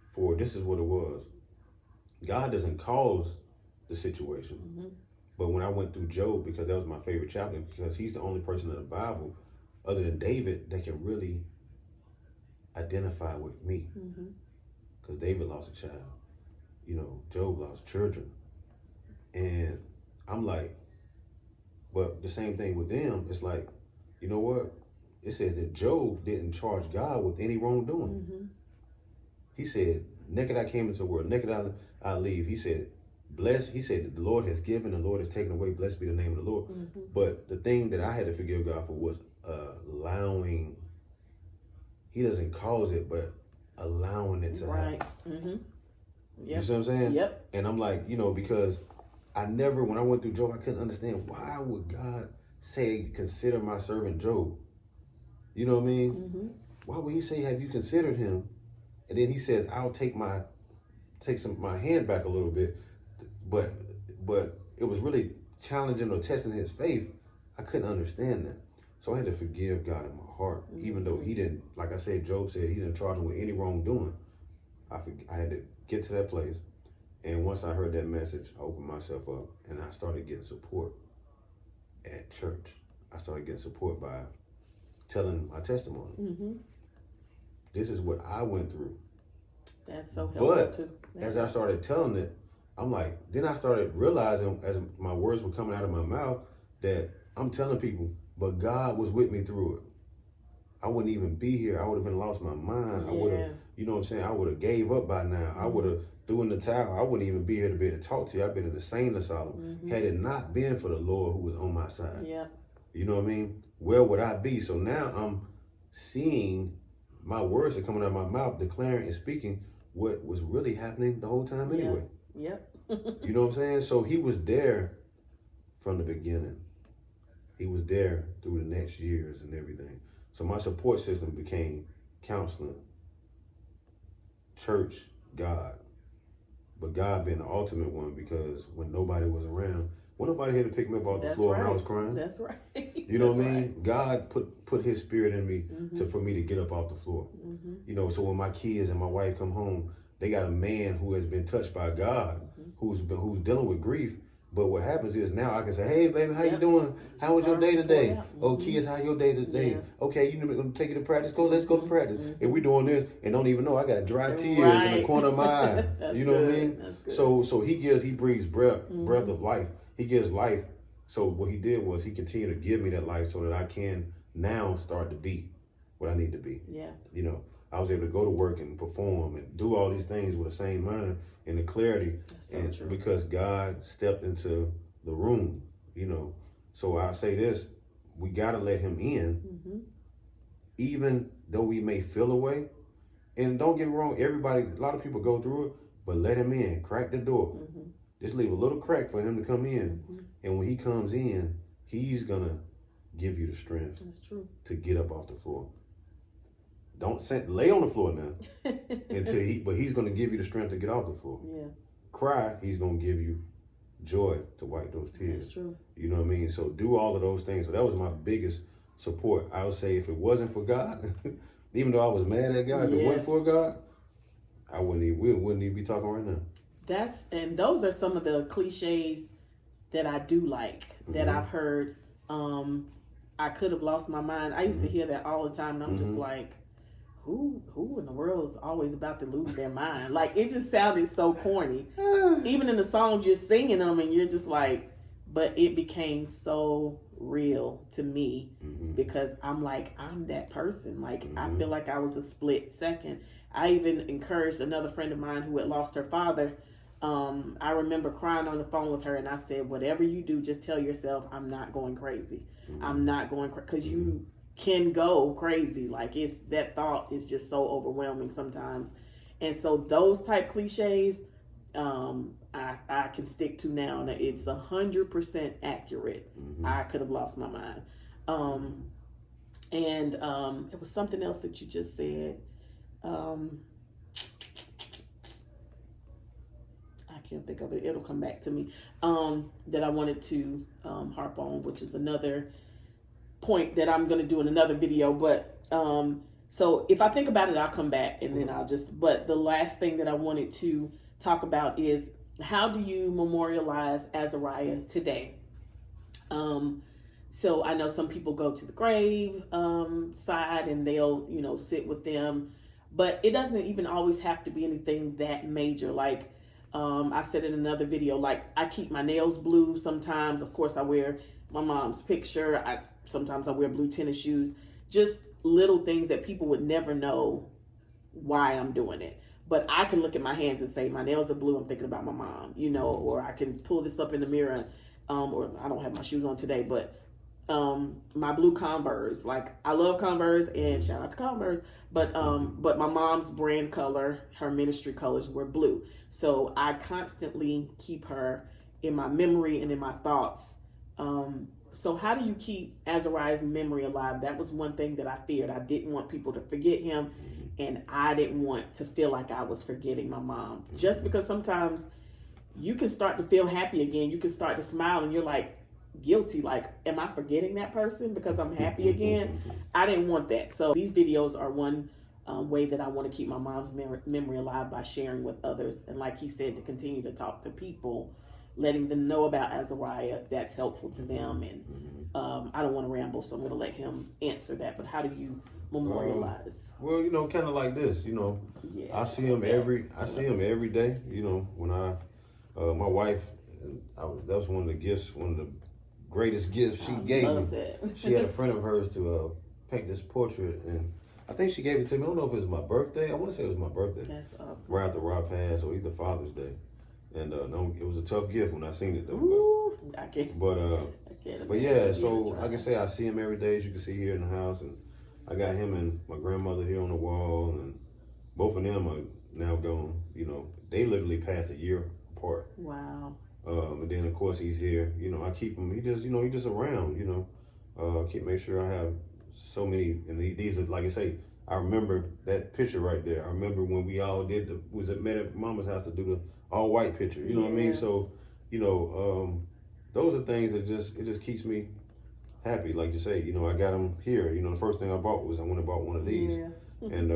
for, this is what it was. God doesn't cause the situation. But when I went through Job, because that was my favorite chapter, because he's the only person in the Bible, other than David, that can really identify with me. Because David lost a child. You know, Job lost children. And I'm like, But the same thing with them, it's like, you know what? It says that Job didn't charge God with any wrongdoing. Mm-hmm. He said, naked I came into the world, naked I leave. He said, blessed, he said that the Lord has given, the Lord has taken away, blessed be the name of the Lord. Mm-hmm. But the thing that I had to forgive God for was allowing, he doesn't cause it, but allowing it to happen. Mm-hmm. Yep. You see what I'm saying? Yep. And I'm like, because I never, when I went through Job, I couldn't understand, why would God say, consider my servant Job? You know what I mean? Mm-hmm. Why would he say, have you considered him? And then he says, I'll take my hand back a little bit. But it was really challenging or testing his faith. I couldn't understand that. So I had to forgive God in my heart, mm-hmm. even though he didn't, like I said, Job said he didn't charge me with any wrongdoing. I had to get to that place. And once I heard that message, I opened myself up and I started getting support at church. I started getting support by telling my testimony. Mm-hmm. This is what I went through. That's so helpful too. As I started telling it, I'm like, then I started realizing as my words were coming out of my mouth that I'm telling people, but God was with me through it. I wouldn't even be here. I would have been lost my mind. I would have, you know what I'm saying? I would have gave up by now. Mm-hmm. I would have threw in the towel. I wouldn't even be here to be able to talk to you. I've been in the insane asylum. Mm-hmm. Had it not been for the Lord who was on my side. Yeah. You know what I mean? Where would I be? So now I'm seeing my words are coming out of my mouth, declaring and speaking what was really happening the whole time anyway. Yep. You know what I'm saying? So he was there from the beginning. He was there through the next years and everything. So my support system became counseling, church, God. But God being the ultimate one, because when nobody was around, when nobody had to pick me up off the floor when I was crying. That's right. You know what I mean? God put his spirit in me mm-hmm. for me to get up off the floor. Mm-hmm. So when my kids and my wife come home, they got a man who has been touched by God, mm-hmm. who's dealing with grief. But what happens is now I can say, hey, baby, how you doing? How was your day today? Mm-hmm. Oh, kids, how your day today? Yeah. Okay, you going to take you to practice? Let's go to practice. Mm-hmm. And we doing this and don't even know I got dry tears in the corner of my eye. You know what I mean? That's good. So he breathes breath of life. He gives life. So what he did was he continued to give me that life so that I can now start to be what I need to be. Yeah. I was able to go to work and perform and do all these things with the same mind and the clarity. That's so true. Because God stepped into the room, So I say this, we got to let him in, mm-hmm. even though we may feel away. And don't get me wrong, a lot of people go through it, but let him in, crack the door. Mm-hmm. Just leave a little crack for him to come in. Mm-hmm. And when he comes in, he's going to give you the strength to get up off the floor. Don't lay on the floor now but he's going to give you the strength to get off the floor. Yeah. Cry, he's going to give you joy to wipe those tears. That's true. You know what I mean? So do all of those things. So that was my biggest support. I would say if it wasn't for God, even though I was mad at God, if it wasn't for God, we wouldn't even be talking right now. And those are some of the cliches that I do like, that mm-hmm. I've heard. I could have lost my mind. I used mm-hmm. to hear that all the time, and I'm mm-hmm. just like, who in the world is always about to lose their mind? Like, it just sounded so corny. Even in the songs, you're singing them and you're just like, but it became so real to me mm-hmm. because I'm like, I'm that person. Like, mm-hmm. I feel like I was a split second. I even encouraged another friend of mine who had lost her father. I remember crying on the phone with her and I said, whatever you do, just tell yourself, I'm not going crazy. Mm-hmm. I'm not going crazy. Because you can go crazy. Like, that thought is just so overwhelming sometimes. And so those type cliches, I can stick to now. And it's 100% accurate. Mm-hmm. I could have lost my mind. And it was something else that you just said. I can't think of it. It'll come back to me. That I wanted to harp on, which is another point that I'm going to do in another video. But so if I think about it, I'll come back and then but the last thing that I wanted to talk about is, how do you memorialize Azariah today? So I know some people go to the grave side and they'll, sit with them, but it doesn't even always have to be anything that major. Like, I said in another video, like I keep my nails blue sometimes. Of course, I wear my mom's picture. Sometimes I wear blue tennis shoes. Just little things that people would never know why I'm doing it. But I can look at my hands and say, my nails are blue, I'm thinking about my mom, you know, or I can pull this up in the mirror, or I don't have my shoes on today, but my blue Converse, like I love Converse, and shout out to Converse, but my mom's brand color, her ministry colors were blue. So I constantly keep her in my memory and in my thoughts. So how do you keep Azariah's memory alive? That was one thing that I feared. I didn't want people to forget him, and I didn't want to feel like I was forgetting my mom. Just because sometimes you can start to feel happy again. You can start to smile, and you're like guilty. Like, am I forgetting that person because I'm happy again? I didn't want that. So these videos are one way that I want to keep my mom's memory alive, by sharing with others. And like he said, to continue to talk to people, letting them know about Azariah. That's helpful to them. And I don't want to ramble, so I'm going to let him answer that. But how do you memorialize? Well, you know, kind of like this, you know, I see him every day. You know, when my wife, that was one of the greatest gifts she gave me. That. She had a friend of hers to paint this portrait, and I think she gave it to me. I don't know if it was my birthday. I want to say it was my birthday. That's awesome. Right after Rob passed, or either Father's Day. And no, it was a tough gift when I seen it though. Ooh, I can't. But yeah, so like I say, I see him every day, as you can see here in the house, and I got him and my grandmother here on the wall, and both of them are now gone. You know, they literally passed a year apart. Wow. And then of course he's here. You know, I keep him. He just around. You know, make sure I have so many. And these are, like I say, I remember that picture right there. I remember when we all met at Mama's house to do the all white picture. You know what I mean? So, you know, those are things that it just keeps me happy. Like you say, you know, I got them here. You know, the first thing I bought was I went and bought one of these. Yeah. And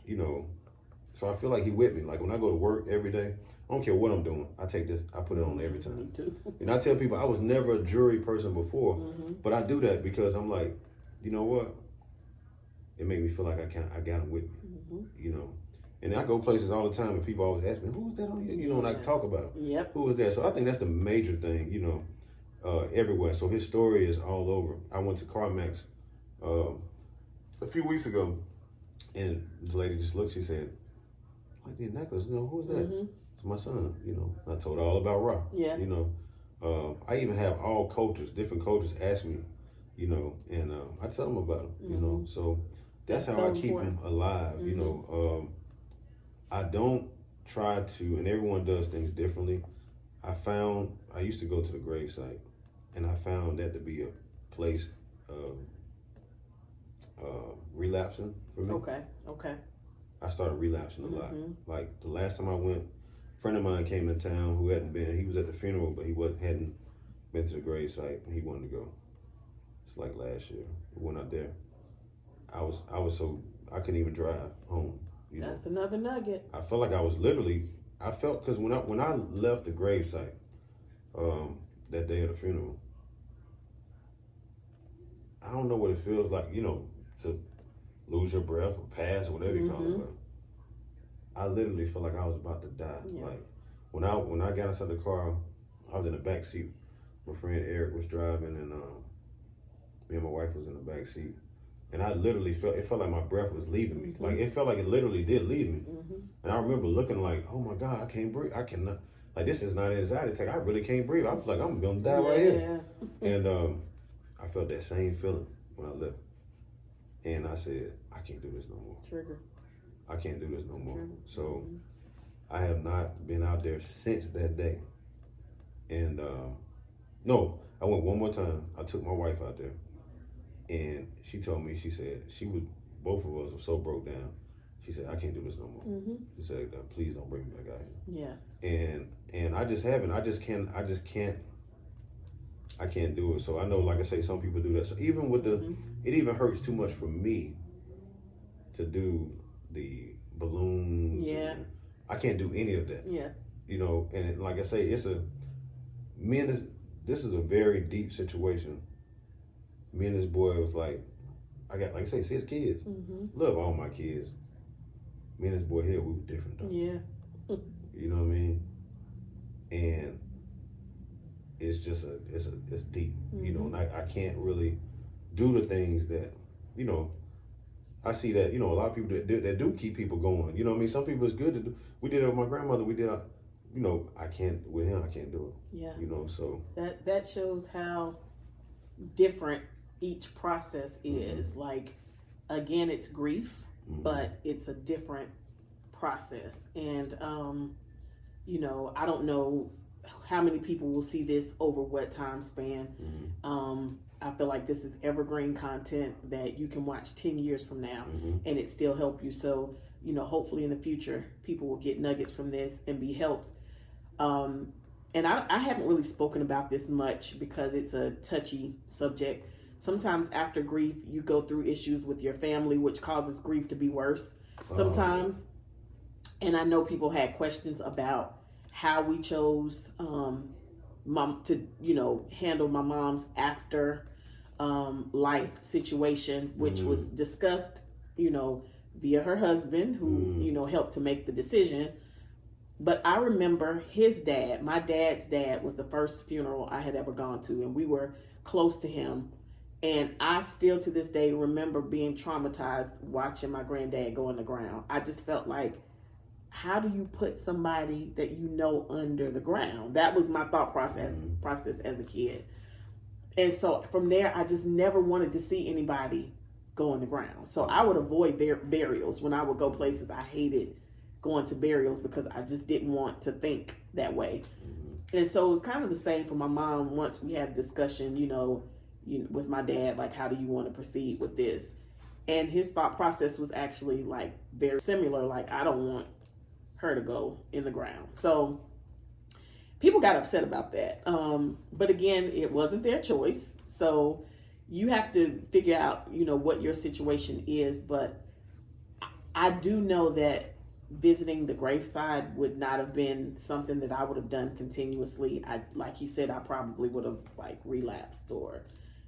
you know, so I feel like he with me. Like when I go to work every day, I don't care what I'm doing. I take this, I put it on every time. Me too. And I tell people I was never a jewelry person before, but I do that because I'm like, you know what? It made me feel like I got him with me, you know. And I go places all the time, and people always ask me, "Who's that on you?" You know, and I talk about who is that. So I think that's the major thing, you know, everywhere. So his story is all over. I went to CarMax a few weeks ago, and the lady just looked. She said, "Like the necklace, you know, who's that?" It's my son. You know, I told her all about Ra. Yeah. You know, I even have all cultures, different cultures, ask me, you know, and I tell them about him. You know, so that's how I keep him alive. You know. I don't try to, and everyone does things differently. I used to go to the gravesite, and I found that to be a place of relapsing for me. Okay. I started relapsing a lot. Like the last time I went, a friend of mine came in town who he was at the funeral, but he hadn't been to the gravesite, and he wanted to go. It's like last year. We went out there. I couldn't even drive home. You know? That's another nugget. I felt like I was because when I left the gravesite that day of the funeral, I don't know what it feels like, you know, to lose your breath or pass or whatever you call it. But I literally felt like I was about to die. Yeah. Like when I got inside the car, I was in the back seat. My friend Eric was driving, and me and my wife was in the back seat. And I literally felt like my breath was leaving me. Like it felt like it literally did leave me. And I remember looking like, oh my God, I can't breathe. I cannot, like this is not an anxiety attack. I really can't breathe. I feel like I'm gonna die right here. And I felt that same feeling when I left. And I said, I can't do this no more. Trigger. I can't do this no more. So I have not been out there since that day. And no, I went one more time. I took my wife out there. And she told me, she said, both of us were so broke down. She said, I can't do this no more. She said, please don't bring me back out here. Yeah. And I just haven't. I can't do it. So I know, like I say, some people do that. So even with it even hurts too much for me to do the balloons. Yeah. I can't do any of that. Yeah. You know, and like I say, this is a very deep situation. Me and this boy was like I got, like I say, 6 kids. Love all my kids. Me and this boy here, we were different though. Yeah. You know what I mean? and it's just it's deep, you know, and I can't really do the things that, you know, I see that, you know, a lot of people that do keep people going, you know what I mean? Some people it's good to do. We did it with my grandmother. We did, you know, I can't do it. Yeah. You know, so. That shows how different each process is. Like, again, it's grief, but it's a different process. And, you know, I don't know how many people will see this over what time span. I feel like this is evergreen content that you can watch 10 years from now and it still help you. So, you know, hopefully in the future, people will get nuggets from this and be helped. And I haven't really spoken about this much because it's a touchy subject. Sometimes after grief, you go through issues with your family, which causes grief to be worse sometimes. And I know people had questions about how we chose mom to, you know, handle my mom's after life situation, which was discussed, you know, via her husband, who, you know, helped to make the decision. But I remember his dad, my dad's dad, was the first funeral I had ever gone to, and we were close to him. And I still to this day remember being traumatized watching my granddad go in the ground. I just felt like, how do you put somebody that you know under the ground? That was my thought process as a kid. And so from there, I just never wanted to see anybody go in the ground. So I would avoid burials. When I would go places, I hated going to burials because I just didn't want to think that way. And so it was kind of the same for my mom. Once we had a discussion, you know, with my dad, like, how do you want to proceed with this? And his thought process was actually like very similar. Like, I don't want her to go in the ground. So people got upset about that. But again, it wasn't their choice. So you have to figure out, you know, what your situation is. But I do know that visiting the graveside would not have been something that I would have done continuously. Like he said, I probably would have like relapsed, or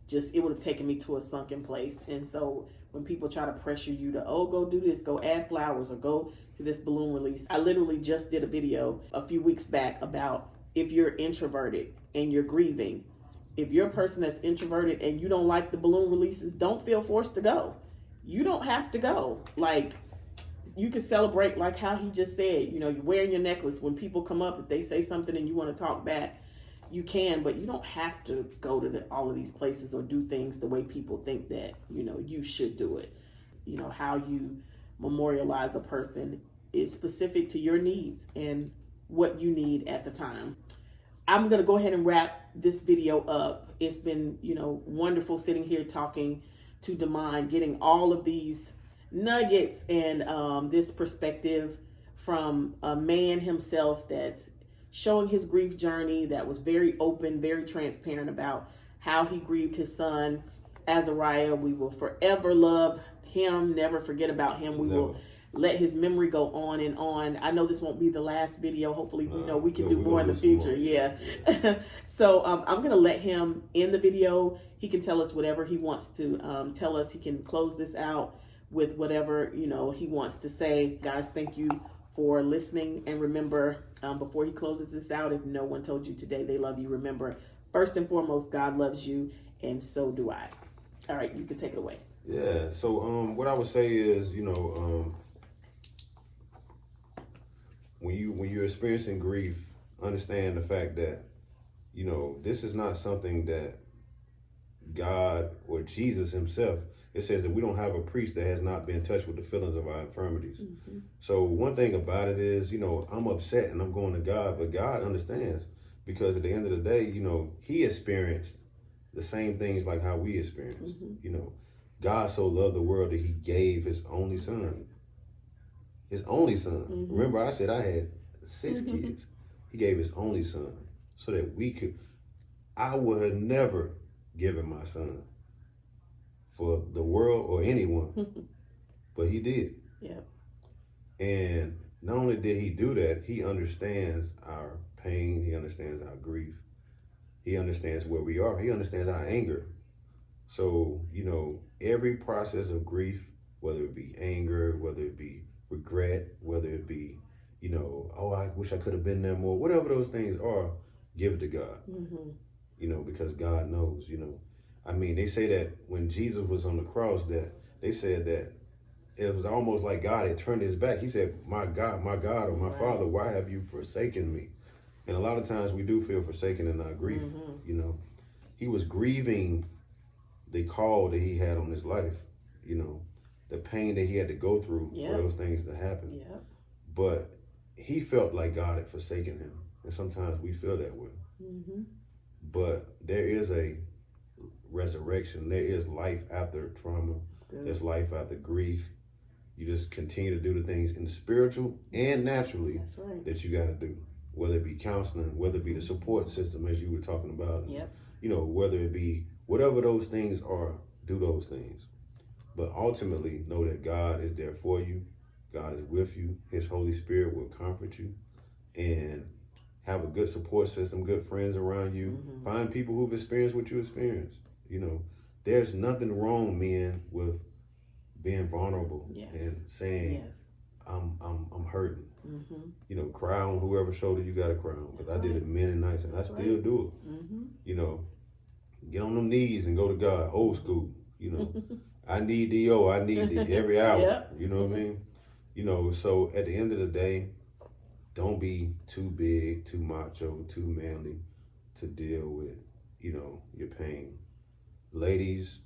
just, it would have taken me to a sunken place. And so when people try to pressure you to, oh, go do this, go add flowers, or go to this balloon release. I literally just did a video a few weeks back about if you're introverted and you're grieving. If you're a person that's introverted and you don't like the balloon releases, don't feel forced to go. You don't have to go. Like, you can celebrate, like how he just said, you know, you're wearing your necklace. When people come up, if they say something and you want to talk back, you can, but you don't have to go to all of these places or do things the way people think that, you know, you should do it. You know, how you memorialize a person is specific to your needs and what you need at the time. I'm going to go ahead and wrap this video up. It's been, you know, wonderful sitting here talking to Damon, getting all of these nuggets and this perspective from a man himself that's showing his grief journey, that was very open, very transparent about how he grieved his son, Azariah. We will forever love him, never forget about him. We will let his memory go on and on. I know this won't be the last video. Hopefully, we know we can do more in the future. Yeah. So I'm going to let him end the video. He can tell us whatever he wants to tell us. He can close this out with whatever, you know, he wants to say. Guys, thank you for listening. And remember, before he closes this out, if no one told you today they love you, remember, first and foremost, God loves you, and so do I. All right, you can take it away. Yeah, so what I would say is, you know, when you're experiencing grief, understand the fact that, you know, this is not something that God or Jesus himself, it says that we don't have a priest that has not been touched with the feelings of our infirmities. So one thing about it is, you know, I'm upset and I'm going to God, but God understands, because at the end of the day, you know, he experienced the same things like how we experienced. You know, God so loved the world that he gave his only son. His only son. Remember, I said I had 6 kids. He gave his only son so that we could, I would have never given my son for the world or anyone, but he did. Yeah. And not only did he do that, he understands our pain, he understands our grief, he understands where we are, he understands our anger. So, you know, every process of grief, whether it be anger, whether it be regret, whether it be, you know, oh, I wish I could have been there more. Whatever those things are, give it to God. You know, because God knows, you know. I mean, they say that when Jesus was on the cross, that they said that it was almost like God had turned his back. He said, my God, or my Father, why have you forsaken me? And a lot of times we do feel forsaken in our grief, you know. He was grieving the call that he had on his life, you know, the pain that he had to go through for those things to happen. But he felt like God had forsaken him. And sometimes we feel that way. But there is a resurrection. There is life after trauma. There's life after grief. You just continue to do the things in the spiritual and naturally that you got to do. Whether it be counseling, whether it be the support system, as you were talking about. You know, whether it be whatever those things are, do those things. But ultimately, know that God is there for you. God is with you. His Holy Spirit will comfort you. And have a good support system, good friends around you. Find people who've experienced what you experienced. You know, there's nothing wrong, men, with being vulnerable and saying, I'm hurting. You know, cry on whoever shoulder you got to cry on. Because I did it many nights and I still do it. You know, get on them knees and go to God, old school. You know, I need D.O., I need it every hour. You know what I mean? You know, so at the end of the day, don't be too big, too macho, too manly to deal with, you know, your pain. Ladies,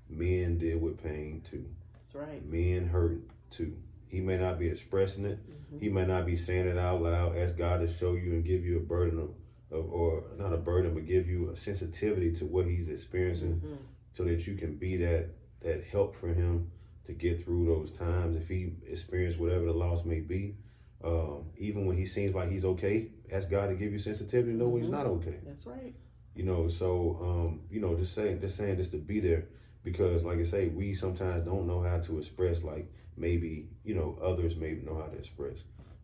men deal with pain too. That's right. Men hurt too. He may not be expressing it. He may not be saying it out loud. Ask God to show you and give you a burden or not a burden, but give you a sensitivity to what he's experiencing so that you can be that help for him to get through those times. If he experienced whatever the loss may be, even when he seems like he's okay, ask God to give you sensitivity to know when he's not okay. That's right. You know, so, you know, just saying just to be there, because like I say, we sometimes don't know how to express like maybe, you know, others maybe know how to express.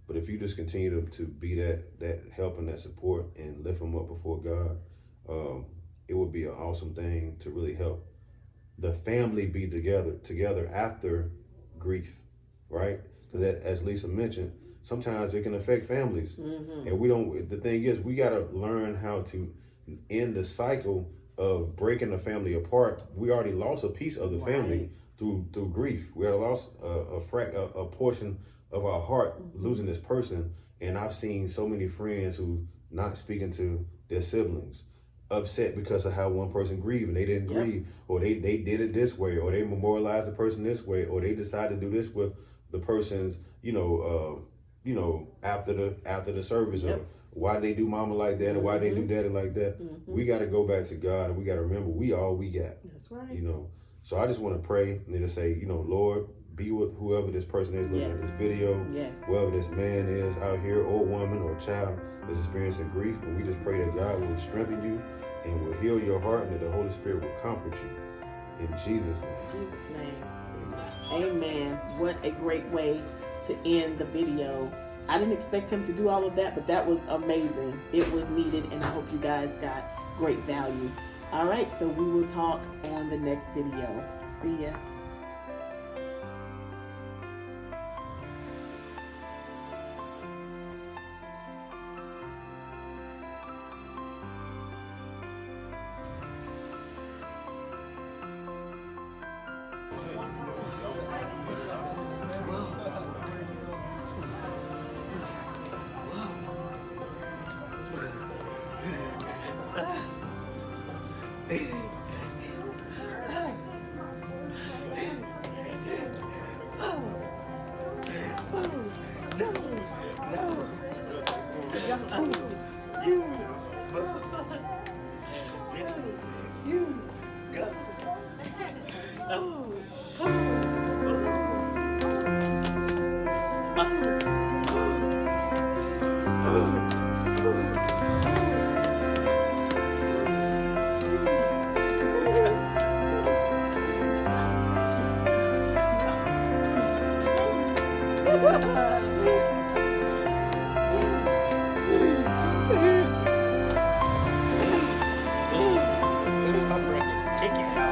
But if you just continue to be that help and that support and lift them up before God, it would be an awesome thing to really help the family be together after grief, right? Because as Lisa mentioned, sometimes it can affect families. And we don't, the thing is, we got to learn how to end the cycle of breaking the family apart. We already lost a piece of the family through grief. We already lost a portion of our heart losing this person. And I've seen so many friends who not speaking to their siblings, upset because of how one person grieved and they didn't grieve, or they did it this way, or they memorialized the person this way, or they decided to do this with the person's, you know, after the service, or why they do mama like that, or why they do daddy like that. We got to go back to God, and we got to remember we all we got. That's right. You know, so I just want to pray and just say, you know, Lord, be with whoever this person is looking at this video, whoever this man is out here, or woman, or child is experiencing grief. And we just pray that God will strengthen you and will heal your heart, and that the Holy Spirit will comfort you. In Jesus' name. In Jesus' name. Amen. What a great way to end the video. I didn't expect him to do all of that, but that was amazing. It was needed, and I hope you guys got great value. All right, so we will talk on the next video. See ya. Kick it.